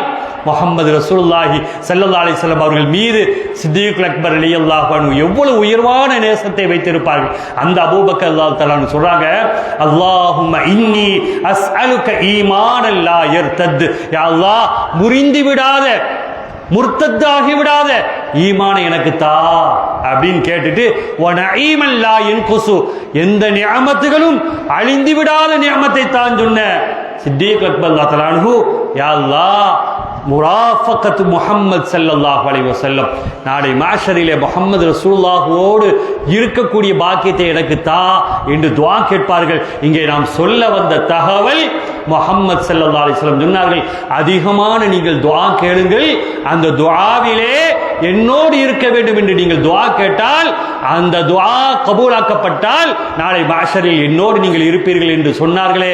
A: முஹம்மது ரசூலுல்லாஹி ஸல்லல்லாஹு அலைஹி வஸல்லம் அவர்கள் மீது சித்திகுல் அக்பர் ரலியல்லாஹு அன்ஹு எவ்வளவு உயர்வான நேசத்தை வைத்திருப்பார்கள். அந்த அபூபக்கர் ரலியல்லாஹு தஆலா சொல்றாங்க, அல்லாஹும்ம இன்னி அஸ்அலுக ஈமானன் லா யர்தத், யா அல்லாஹ், முறிந்து விடாத, முர்த்தத்தாகி விடாத ஈமானை எனக்கு தா அப்படின்னு கேட்டுட்டு, வநஈமன் லா யன்குசு, எந்த நிஅமத்துகளும் அழிந்து விடாத நிஅமத்தை தான் சொன்ன சித்திக் அக்பர் ரலியல்லாஹு அன்ஹு, யா அல்லாஹ், முராஃபகத் முஹம்மது ஸல்லல்லாஹு அலைஹி வஸல்லம், நாளை மஹ்ஷரிலே முஹம்மது ரசூலுல்லாஹோடு இருக்கக்கூடிய பாக்கியத்தை எனக்கு தா என்று துஆ கேட்பார்கள். இங்கே நாம் சொல்ல வந்த தகவல், முஹம்மது ஸல்லல்லாஹு அலைஹி வஸல்லம் சொன்னார்கள், அதிகமான நீங்கள் துஆ கேளுங்கள், அந்த துஆவிலே என்னோடு இருக்க வேண்டும் என்று நீங்கள் துஆ கேட்டால், அந்த துஆ கபூலாக்கப்பட்டால் நாளை மஹ்ஷரில் என்னோடு நீங்கள் இருப்பீர்கள் என்று சொன்னார்களே,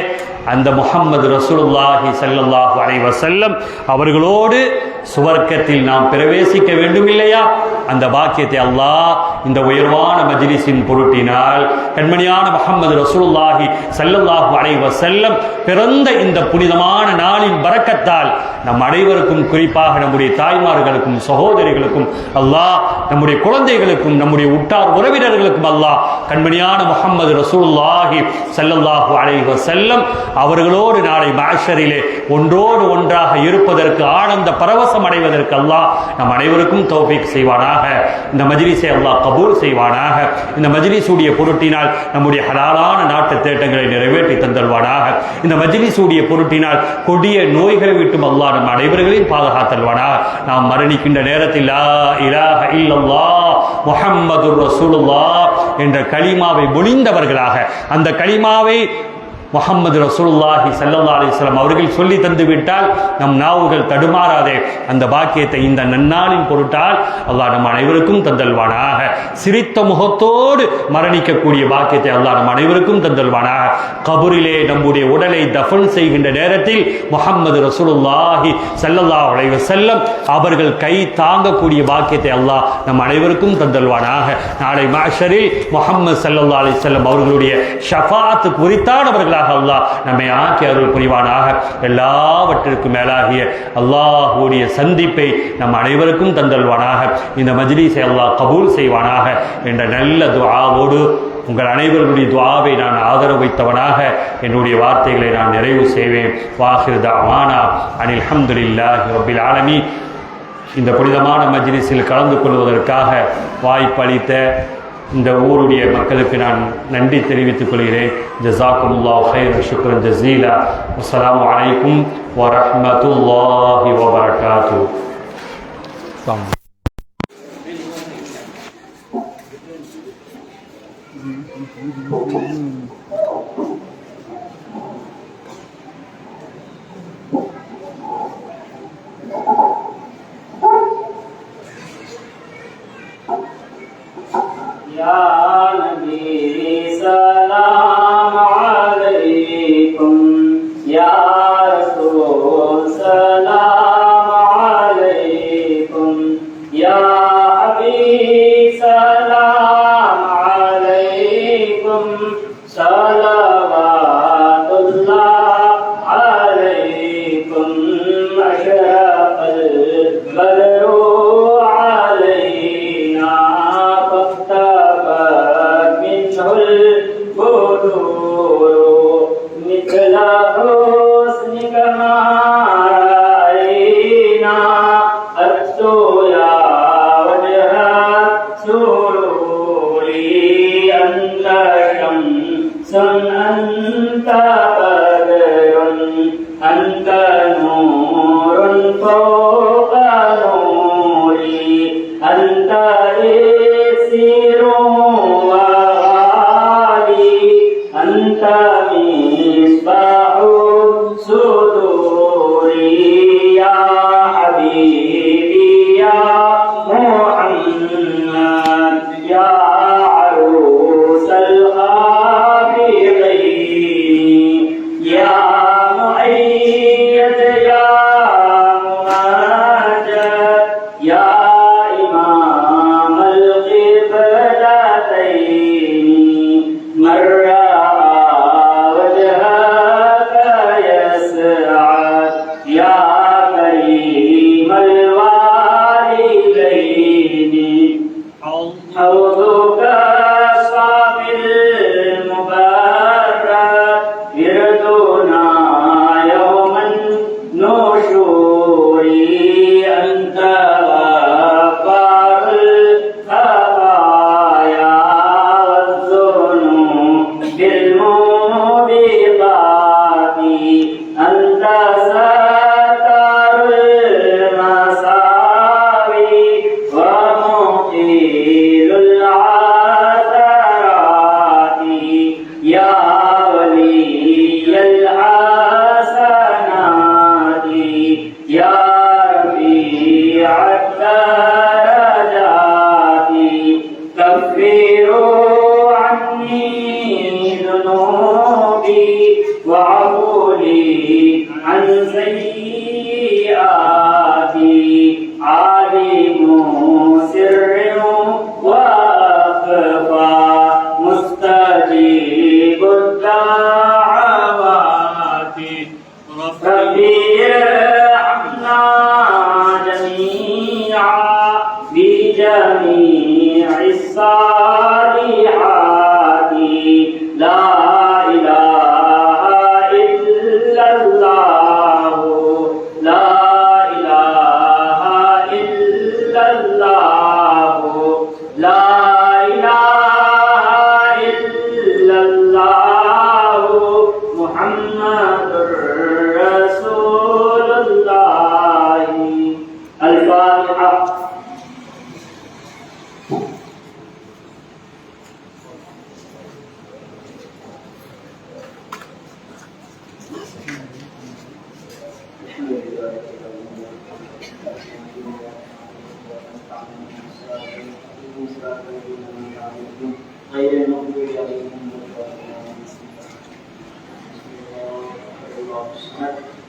A: அந்த முஹம்மது ரசூலுல்லாஹி ஸல்லல்லாஹு அலைஹி வஸல்லம் அவர்களோடு சுவர்க்கத்தில் நாம் பிரவேசிக்க வேண்டும் இல்லையா? அந்த பாக்கியத்தை அல்லாஹ் இந்த உயர்வான மஜ்லிஸின் பொருட்டினால், கண்மணியான முஹம்மது ரசூலுல்லாஹி ஸல்லல்லாஹு அலைஹி வஸல்லம் பிறந்த இந்த புனிதமான நாளின் பரக்கத்தால் நம் அனைவருக்கும், குறிப்பாக நம்முடைய தாய்மார்களுக்கும் சகோதரிகளுக்கும் அல்லாஹ், நம்முடைய குழந்தைகளுக்கும் நம்முடைய உற்றார் உறவினர்களுக்கும் அல்லாஹ் கண்மணியான முஹம்மது ரசூலுல்லாஹி ஸல்லல்லாஹு அலைஹி வஸல்லம் அவர்களோடு நாளை மஹ்ஷரிலே ஒன்றோடு ஒன்றாக இருப்பதற்கு, ஆனந்த பரவசம் அடைவதற்கு அல்லாஹ் நம் அனைவருக்கும் தௌஃபீக் செய்வானாக. இந்த மஜ்லிஸை அல்லாஹ் கபூல் செய்வானாக. இந்த மஜ்லிஸுடைய பொருட்டினால் நம்முடைய ஹலாலான நாட்டு தேட்டங்களை நிறைவேற்றி தந்தல்வானாக. இந்த மஜ்லிஸுடைய பொருட்டினால் கொடிய நோய்களை விட்டும் அல்லாஹ் நம் அனைவர்களையும் பாதுகாத்தல்வானாக. நாம் மரணிக்கின்ற நேரத்தில் லா இலாஹ இல்லல்லாஹ் முஹம்மதுர் ரசூலுல்லாஹ் என்ற கலிமாவை மொழிந்தவர்களாக, அந்த கலிமாவை முஹம்மது ரசூலுல்லாஹி ஸல்லல்லாஹு அலைஹி வஸல்லம் அவர்கள் சொல்லி தந்து விட்டால் நம் நாவுகள் தடுமாறாதே. அந்த பாக்கியத்தை இந்த நன்னாளின் பொருட்டால் அல்லாஹ் நம் அனைவருக்கும் தந்தல்வானாக. சிரித்த முகத்தோடு மரணிக்கக்கூடிய பாக்கியத்தை அல்லாஹ் நம் அனைவருக்கும் தந்தல்வானாக. கபரிலே நம்முடைய உடலை தஃபன் செய்கின்ற நேரத்தில் முஹம்மது ரசூலுல்லாஹி ஸல்லல்லாஹு அலைஹி வஸல்லம் அவர்கள் கை தாங்கக்கூடிய பாக்கியத்தை அல்லாஹ் நம் அனைவருக்கும் தந்தல்வானாக. நாளை மஹ்ஷரில் முஹம்மது ஸல்லல்லாஹு அலைஹி வஸல்லம் அவர்களுடைய ஷஃபாஅத் குறித்தானவர்களாக மக்களாக அல்லாஹ் நம்மை ஆக்கி அருள் புரிவானாக. எல்லாவற்றிற்கும் மேலாகிய அல்லாஹ்வுடைய சந்திப்பை நம் அனைவருக்கும் தந்தல்வானாக. இந்த மஜ்லிஸை அல்லாஹ் கபூல் செய்வானாக என்ற நல்ல துஆவோடு உங்கள் அனைவருடைய துஆவை நான் ஆதரவு வைத்தவனாக என்னுடைய வார்த்தைகளை நான் நிறைவு செய்வேன். வாஹிர் தஅவானா அனில் ஹம்துலில்லாஹி ரப்பில் ஆலமீன். இந்த புனிதமான மஜ்லிஸில் கலந்து கொள்வதற்காக வாய்ப்பளித்த இந்த ஊருடைய மக்களுக்கு நான் நன்றி தெரிவித்துக் கொள்கிறேன். ஜஸாக்குமுல்லாஹு கைரன் ஷுக்ரன் ஜஸீலா. அஸ்ஸலாமு அலைக்கும் வரஹ்மத்துல்லாஹி வபரகாத்துஹு.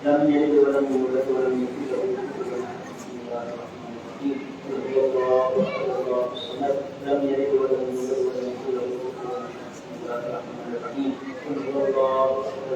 B: لم يلد ولم يولد ولم يكن له كفوا احد.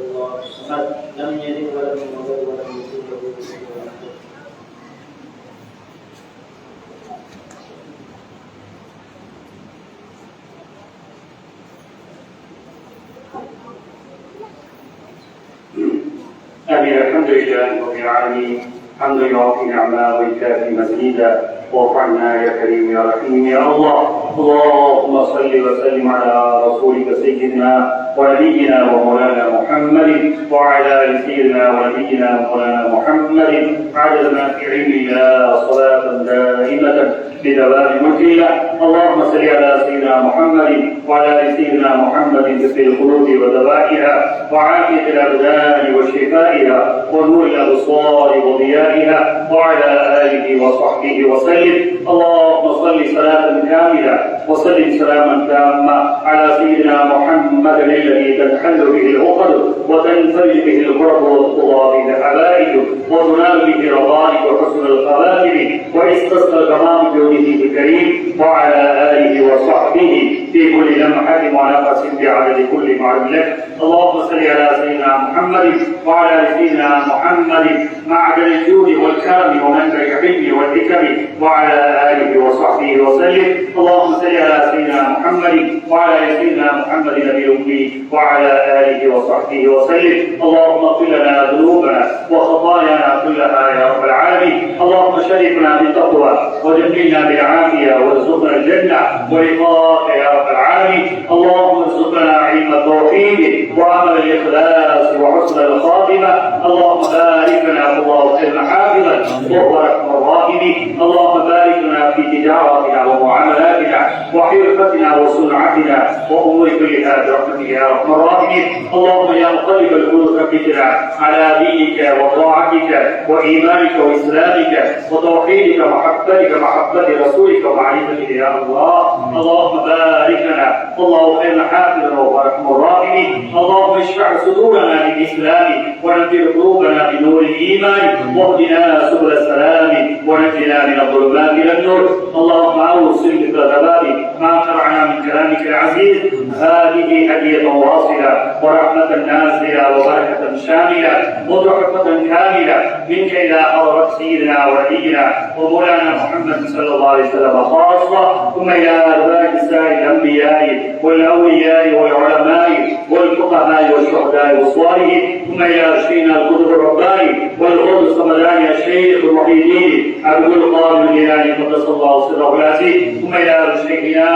B: الحمد لله رب العالمين حمد يعطي نعما ويكافي مزيدا وارفعنا يا كريم يا رحيم يا الله. اللهم صل وسلم على رسولك سيدنا ونبينا ومولانا محمد وعلى ال سيدنا ونبينا ومولانا محمد عدد ما في علم الله صلاة دائمة بدوام ملك الله. اللهم صل على سيدنا محمد وعلى ال سيدنا محمد بسر القلوب ودوائها وعافية الابدان وشفائها ونور الابصار وضيائها وعلى اله وصحبه وسلم. اللهم صل صلاة كاملة وسلم سلاما تاما على سيدنا محمد الذي تنحل به العقد وتنفرج به الكرب وتقضى به الحبائج وتنال به رضائك وحسن الخواتم واستسقى الغمام بوجهه الكريم وعلى اله وصحبه في كل لمحة ونفس بعدد كل معلق. اللهم صل على سيدنا محمد وعلى ال سيدنا محمد معدن الجود والكرم ومنبع الحلم والحكم وعلى اله وصحبه وسلم. اللهم صل على سيدنا محمد وعلى ال سيدنا محمد نبي الامي وعلى اله وصحبه وسلم. اللهم اغفر لنا ذنوبنا وخطايانا كلها يا رب العالمين. اللهم شرفنا بالتقوى وجملنا بالعافيه وارزقنا الجنه ولقاءك يا رب العالمين. اللهم ارزقنا علم التوحيد وعمل الاخلاص وحسن الخاتمه. اللهم بارك لنا الله خيرا حافظا وهو ارحم الراحمين. اللهم بارك لنا في تجارتنا ومعاملاتنا وحرفتنا وصنعتنا وامور كلها برحمتك يا ارحم الراحمين. اللهم يا مقلب القلوب ثبتنا على دينك وطاعتك وايمانك واسلامك وتوحيدك ومحبتك محبه رسولك ومعرفتك يا الله. اللهم بارك لنا الله خير حافظا وهو ارحم الراحمين. اللهم اشفع صدورنا بالاسلام ونذر قلوبنا بنور الايمان واهدنا سبل السلام ونجنا من الظلمات الى النور. اللهم اوصل بالغباب ما شرعنا من كلامك العزيز. هذه هديه واصله ورحمه نازله وبركه شامله وتحفه كامله منك الى حضره سيدنا ونبينا ومولانا محمد صلى الله عليه وسلم خاصه ثم الى ارواح سائر الانبياء والاولياء والعلماء والفقهاء والشهداء والصالحين ثم الى شيخنا القطب الرباني والغوث الصمداني الشيخ المحيدين عبد القادر الجيلاني قدس الله سره العزيز ثم الى شيخنا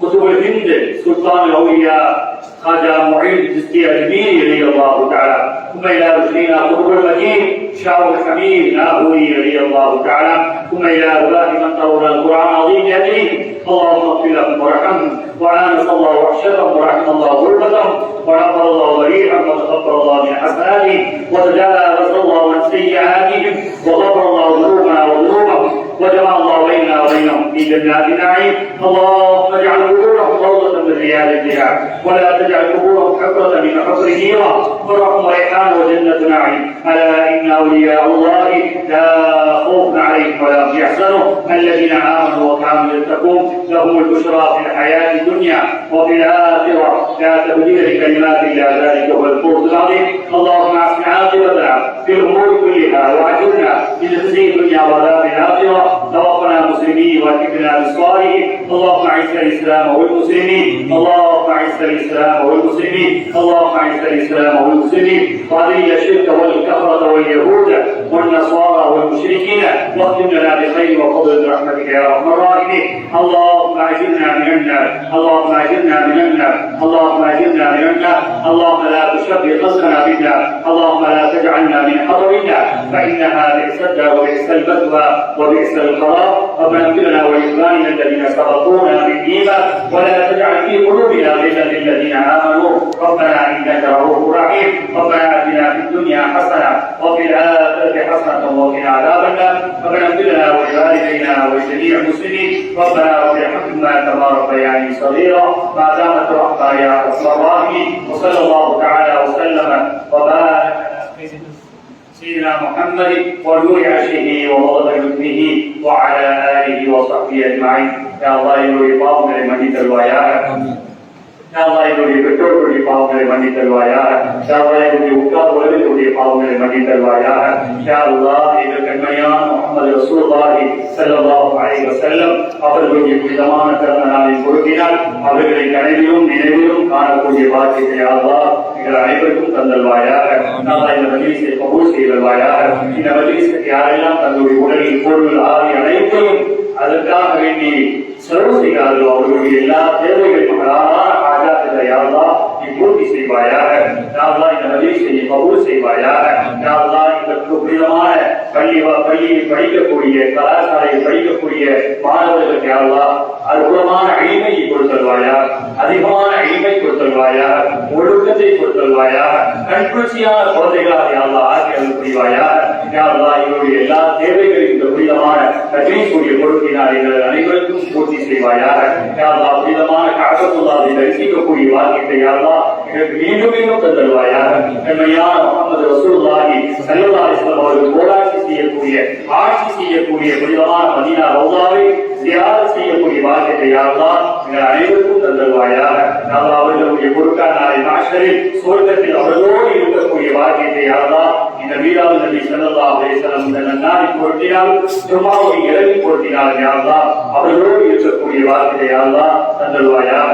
B: قطب الهند سلطان الاولياء خواجہ معين الجزيري الجميل رضي الله تعالى ثم الى شيخنا قطب المدين شاه الحميد نابوري رضي الله تعالى ثم الى ارواح من قرأ القران العظيم يديه. اللهم اغفر لهم وارحمهم وآنس الله وحشرهم ورحم الله غربتهم ونقر الله وريحهم وتغفر الله من حسناتهم وتجاوز الله عن سيئاتهم وغفر الله ذنوبنا وذنوبهم وجمع الله بيننا وبينهم في جنات النعيم. اللهم اجعل قبورهم روضة من رياض الجنان ولا تجعل قبورهم حفرة من حفر النيران والرحم ريحان وجنة نعيم. ألا إن أولياء الله لا خوف عليهم ولا هم يحزنون الذين آمنوا وكانوا يتقون لهم البشرى في الحياة الدنيا وفي الآخرة لا تبديل لكلمات الله ذلك هو الفوز العظيم. اللهم أحسن عاقبتنا في الأمور كلها وأجرنا من خزي الدنيا وعذاب الآخرة. توفنا مسلمين والحقنا بالصالحين. اللهم أعز الإسلام والمسلمين. اللهم أعز الإسلام والمسلمين. اللهم أعز الإسلام والمسلمين وأذل الشرك والكفرة واليهود والنصارى والمشركين واختم لنا بخير وفضل برحمتك يا أرحم الراحمين. اللهم أجرنا من النار. اللهم أجرنا من النار. اللهم أجرنا من النار. اللهم لا تشبه خلقنا بالنار. اللهم لا تجعلنا من حطب النار فإنها بئس الدار وبئس المثوى وبئس القرار. ربنا اغفر لنا ولإخواننا الذين سبقونا بالإيمان ولا تجعل في قلوبنا غلا للذين آمنوا ربنا إنك رؤوف رحيم. ربنا آتنا في الدنيا حسنة وفي الآخرة حسنة وقنا عذاب النار. ربنا اغفر لنا ولوالدينا ولجميع المسلمين. ربنا رب ارحمهما كما ربياني صغيرا ما دامت رحمة يا أرحم الراحمين. وصلى الله تعالى وسلم وبارك على سيدنا محمد ونور عرشه ووضع لطفه وعلى آله وصحبه أجمعين. يا الله يرضى لمن تلواياك என்னுடைய பெற்றோர்களுடைய பாவங்களை மன்னி தருவாயாக. என்னுடைய உற்றார் உறவினர்களுடைய பாவங்களை மன்னி தருவாயாக. எங்கள் கண்மணியான முஹம்மது ரசூலுல்லாஹி ஸல்லல்லாஹு அலைஹி வஸல்லம் அவர்களுடைய புனிதமான பிறந்த நாளின் பொருட்டினால் அவர்களை கனவிலும் நினைவிலும் காணக்கூடிய பாக்கியத்தை அல்லாஹ் எங்கள் அனைவருக்கும் தந்தல்வாயாக. இந்த மஜ்லிஸை கபூல் செய்தல்வாயாக. இந்த மஜ்லிஸுக்கு யாரெல்லாம் தங்களுடைய உடலில் பொருள் ஆதி அனைத்தையும் அதற்காக வேண்டி செலவு செய்கிறார்களோ அவர்களுடைய எல்லா தேவைகளும் ஆஜாத்தை யாரெல்லாம் நீ பூர்த்தி செய்வாயாக. யாரெல்லாம் இந்த மஜ்லிஸை நீ கபூல் செய்வாயாக. யாரெல்லாம் இந்த புனிதமான பள்ளியை படிக்கக்கூடிய கலாசாலையை படிக்கக்கூடிய மாணவர்களுக்கு யாரெல்லாம் அற்புதமான அழிமையை கொடுத்தல்வாயா, அதிகமான அழிமை கொடுத்தல்வாயா, ஒழுக்கத்தை கொடுத்தல்வாயா, கண்குளிர்ச்சியான குழந்தைகளாக யாரெல்லாம் ஆக்கியது புரிவாயா. யாரெல்லாம் எங்களுடைய எல்லா தேவைகளையும் இந்த புனிதமான கஜினிக்குரிய கொடுத்தினால் எங்கள் அனைவருக்கும் பூர்த்தி செய்வாயாக. யாரெல்லாம் புனிதமான காக்கத்துள்ளாதை தரிசிக்கக்கூடிய வாக்கியத்தை யாரெல்லாம் எங்களுக்கு மீண்டும் மீண்டும் தந்தல்வாயாக. கண்மையான முஹம்மது ரசூலுல்லாஹி ஸல்லல்லாஹு அலைஹி வஸல்லம் அவர்கள் போராட்சி செய்யக்கூடிய புனிதமான மதீனா ரௌதாவை ஜியாரத் செய்யக்கூடிய வாக்கியத்தை யாரெல்லாம் எங்கள் அனைவருக்கும் தந்தல்வாயாக. அவர்களுடைய பொருட்கள் நாளை மாஷரில் சுவர்க்கத்தில் அவர்களோடு இருக்கக்கூடிய வாக்கியத்தை யாரெல்லாம் இந்த வீராவது நபி ஸல்லல்லாஹு அலைஹி வஸல்லம் இந்த நன்னாரின் பொருட்டினால் ஜும்ஆவை இறங்கி பொருட்டினால் யாரெல்லாம் அவர்களோடு இருக்கக்கூடிய வாக்கியத்தை யாரெல்லாம் தந்தல்வாயாக.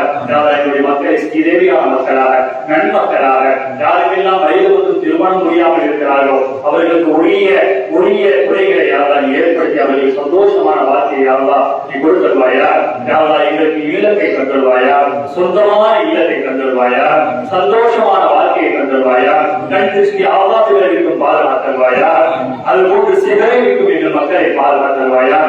B: என்னுடைய மக்களை ஸ்ரீதேவியான மக்களாக நன்மக்களாக யாருக்கெல்லாம் வயது வந்து திருமணம் முடியாமல் இருக்கிறார்களோ அவர்களுக்கு உரிய துறைகளை யாரெல்லாம் ஏற்படுத்தி அவர்களுக்கு சந்தோஷமான வார்த்தையை யாரெல்லாம் நீ கொடுத்தல்வாயா. யாரெல்லாம் எங்களுக்கு இல்லத்தை தந்தல்வாயா, சொந்தமான இல்லத்தை தந்தல்வாயா, சந்தோஷமான வாழ்க்கையை தந்தல்வாயா, கண் திருஷ்டி ஆபாத்தில் இருக்கும் பாதுகாத்தல்வாயா, அது போன்று சிதறை இருக்கும் எங்கள் மக்களை பாதுகாத்தல்வாயா,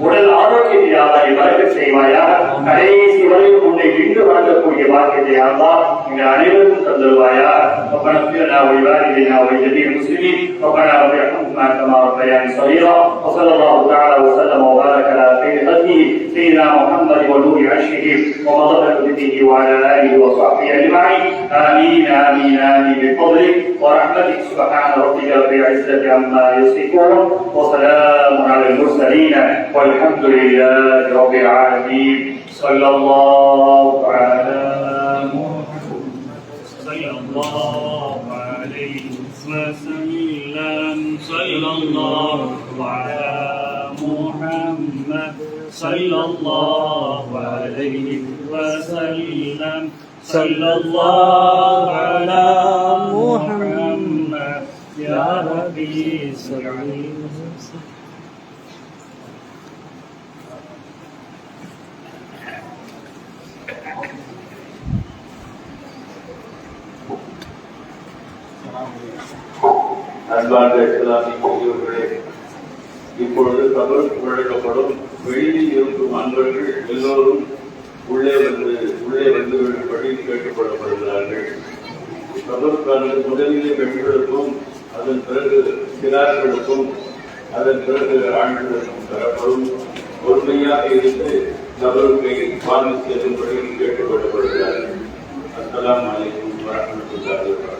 B: உடல் ஆரோக்கியத்தை யாரெல்லாம் வளர்க்க செய்வாயா, கடைசி வரையும் உன்னை விண்டு வளர்க்கக்கூடிய வாக்கியத்தை யாரெல்லாம் எங்கள் அனைவருக்கும் தந்தல்வாயா. ربنا اغفر لنا ولوالدينا ولجميع المسلمين ربنا وارحمنا كما ربياني صغيرا وصلى الله تعالى وسلم وبارك على خير خلقه سيدنا محمد ونور عرشه ومظهر قدرته وعلى اله وصحبه اجمعين. امين امين امين بفضلك ورحمتك سبحان ربك رب العزه عما يصفون وسلام على المرسلين والحمد لله رب العالمين. صلى الله على صلى الله عليه وسلم صلى الله على محمد صلى الله عليه وسلم صلى الله على محمد يا ربي صل عليه وسلم.
C: அன்பார்ந்த இஸ்லாமிய பெரியவர்களே, இப்பொழுது கபர் வழங்கப்படும். வெளியில் இருக்கும் அன்பர்கள் எல்லோரும் உள்ளே வந்து படி கேட்டுக்கொள்ளப்படுகிறார்கள். கபருக்கானது முதலிலே பெண்களுக்கும், அதன் பிறகு சிறார்களுக்கும், அதன் பிறகு ஆண்களுக்கும் தரப்படும். பொறுமையாக இருந்து கபருக்கை வாழ்ந்து செல்லும்படி கேட்டுக்கொள்ளப்படுகிறார்கள். அஸ்ஸலாமு அலைக்கும் வரஹ்மத்துல்லாஹி வபரகாத்துஹு.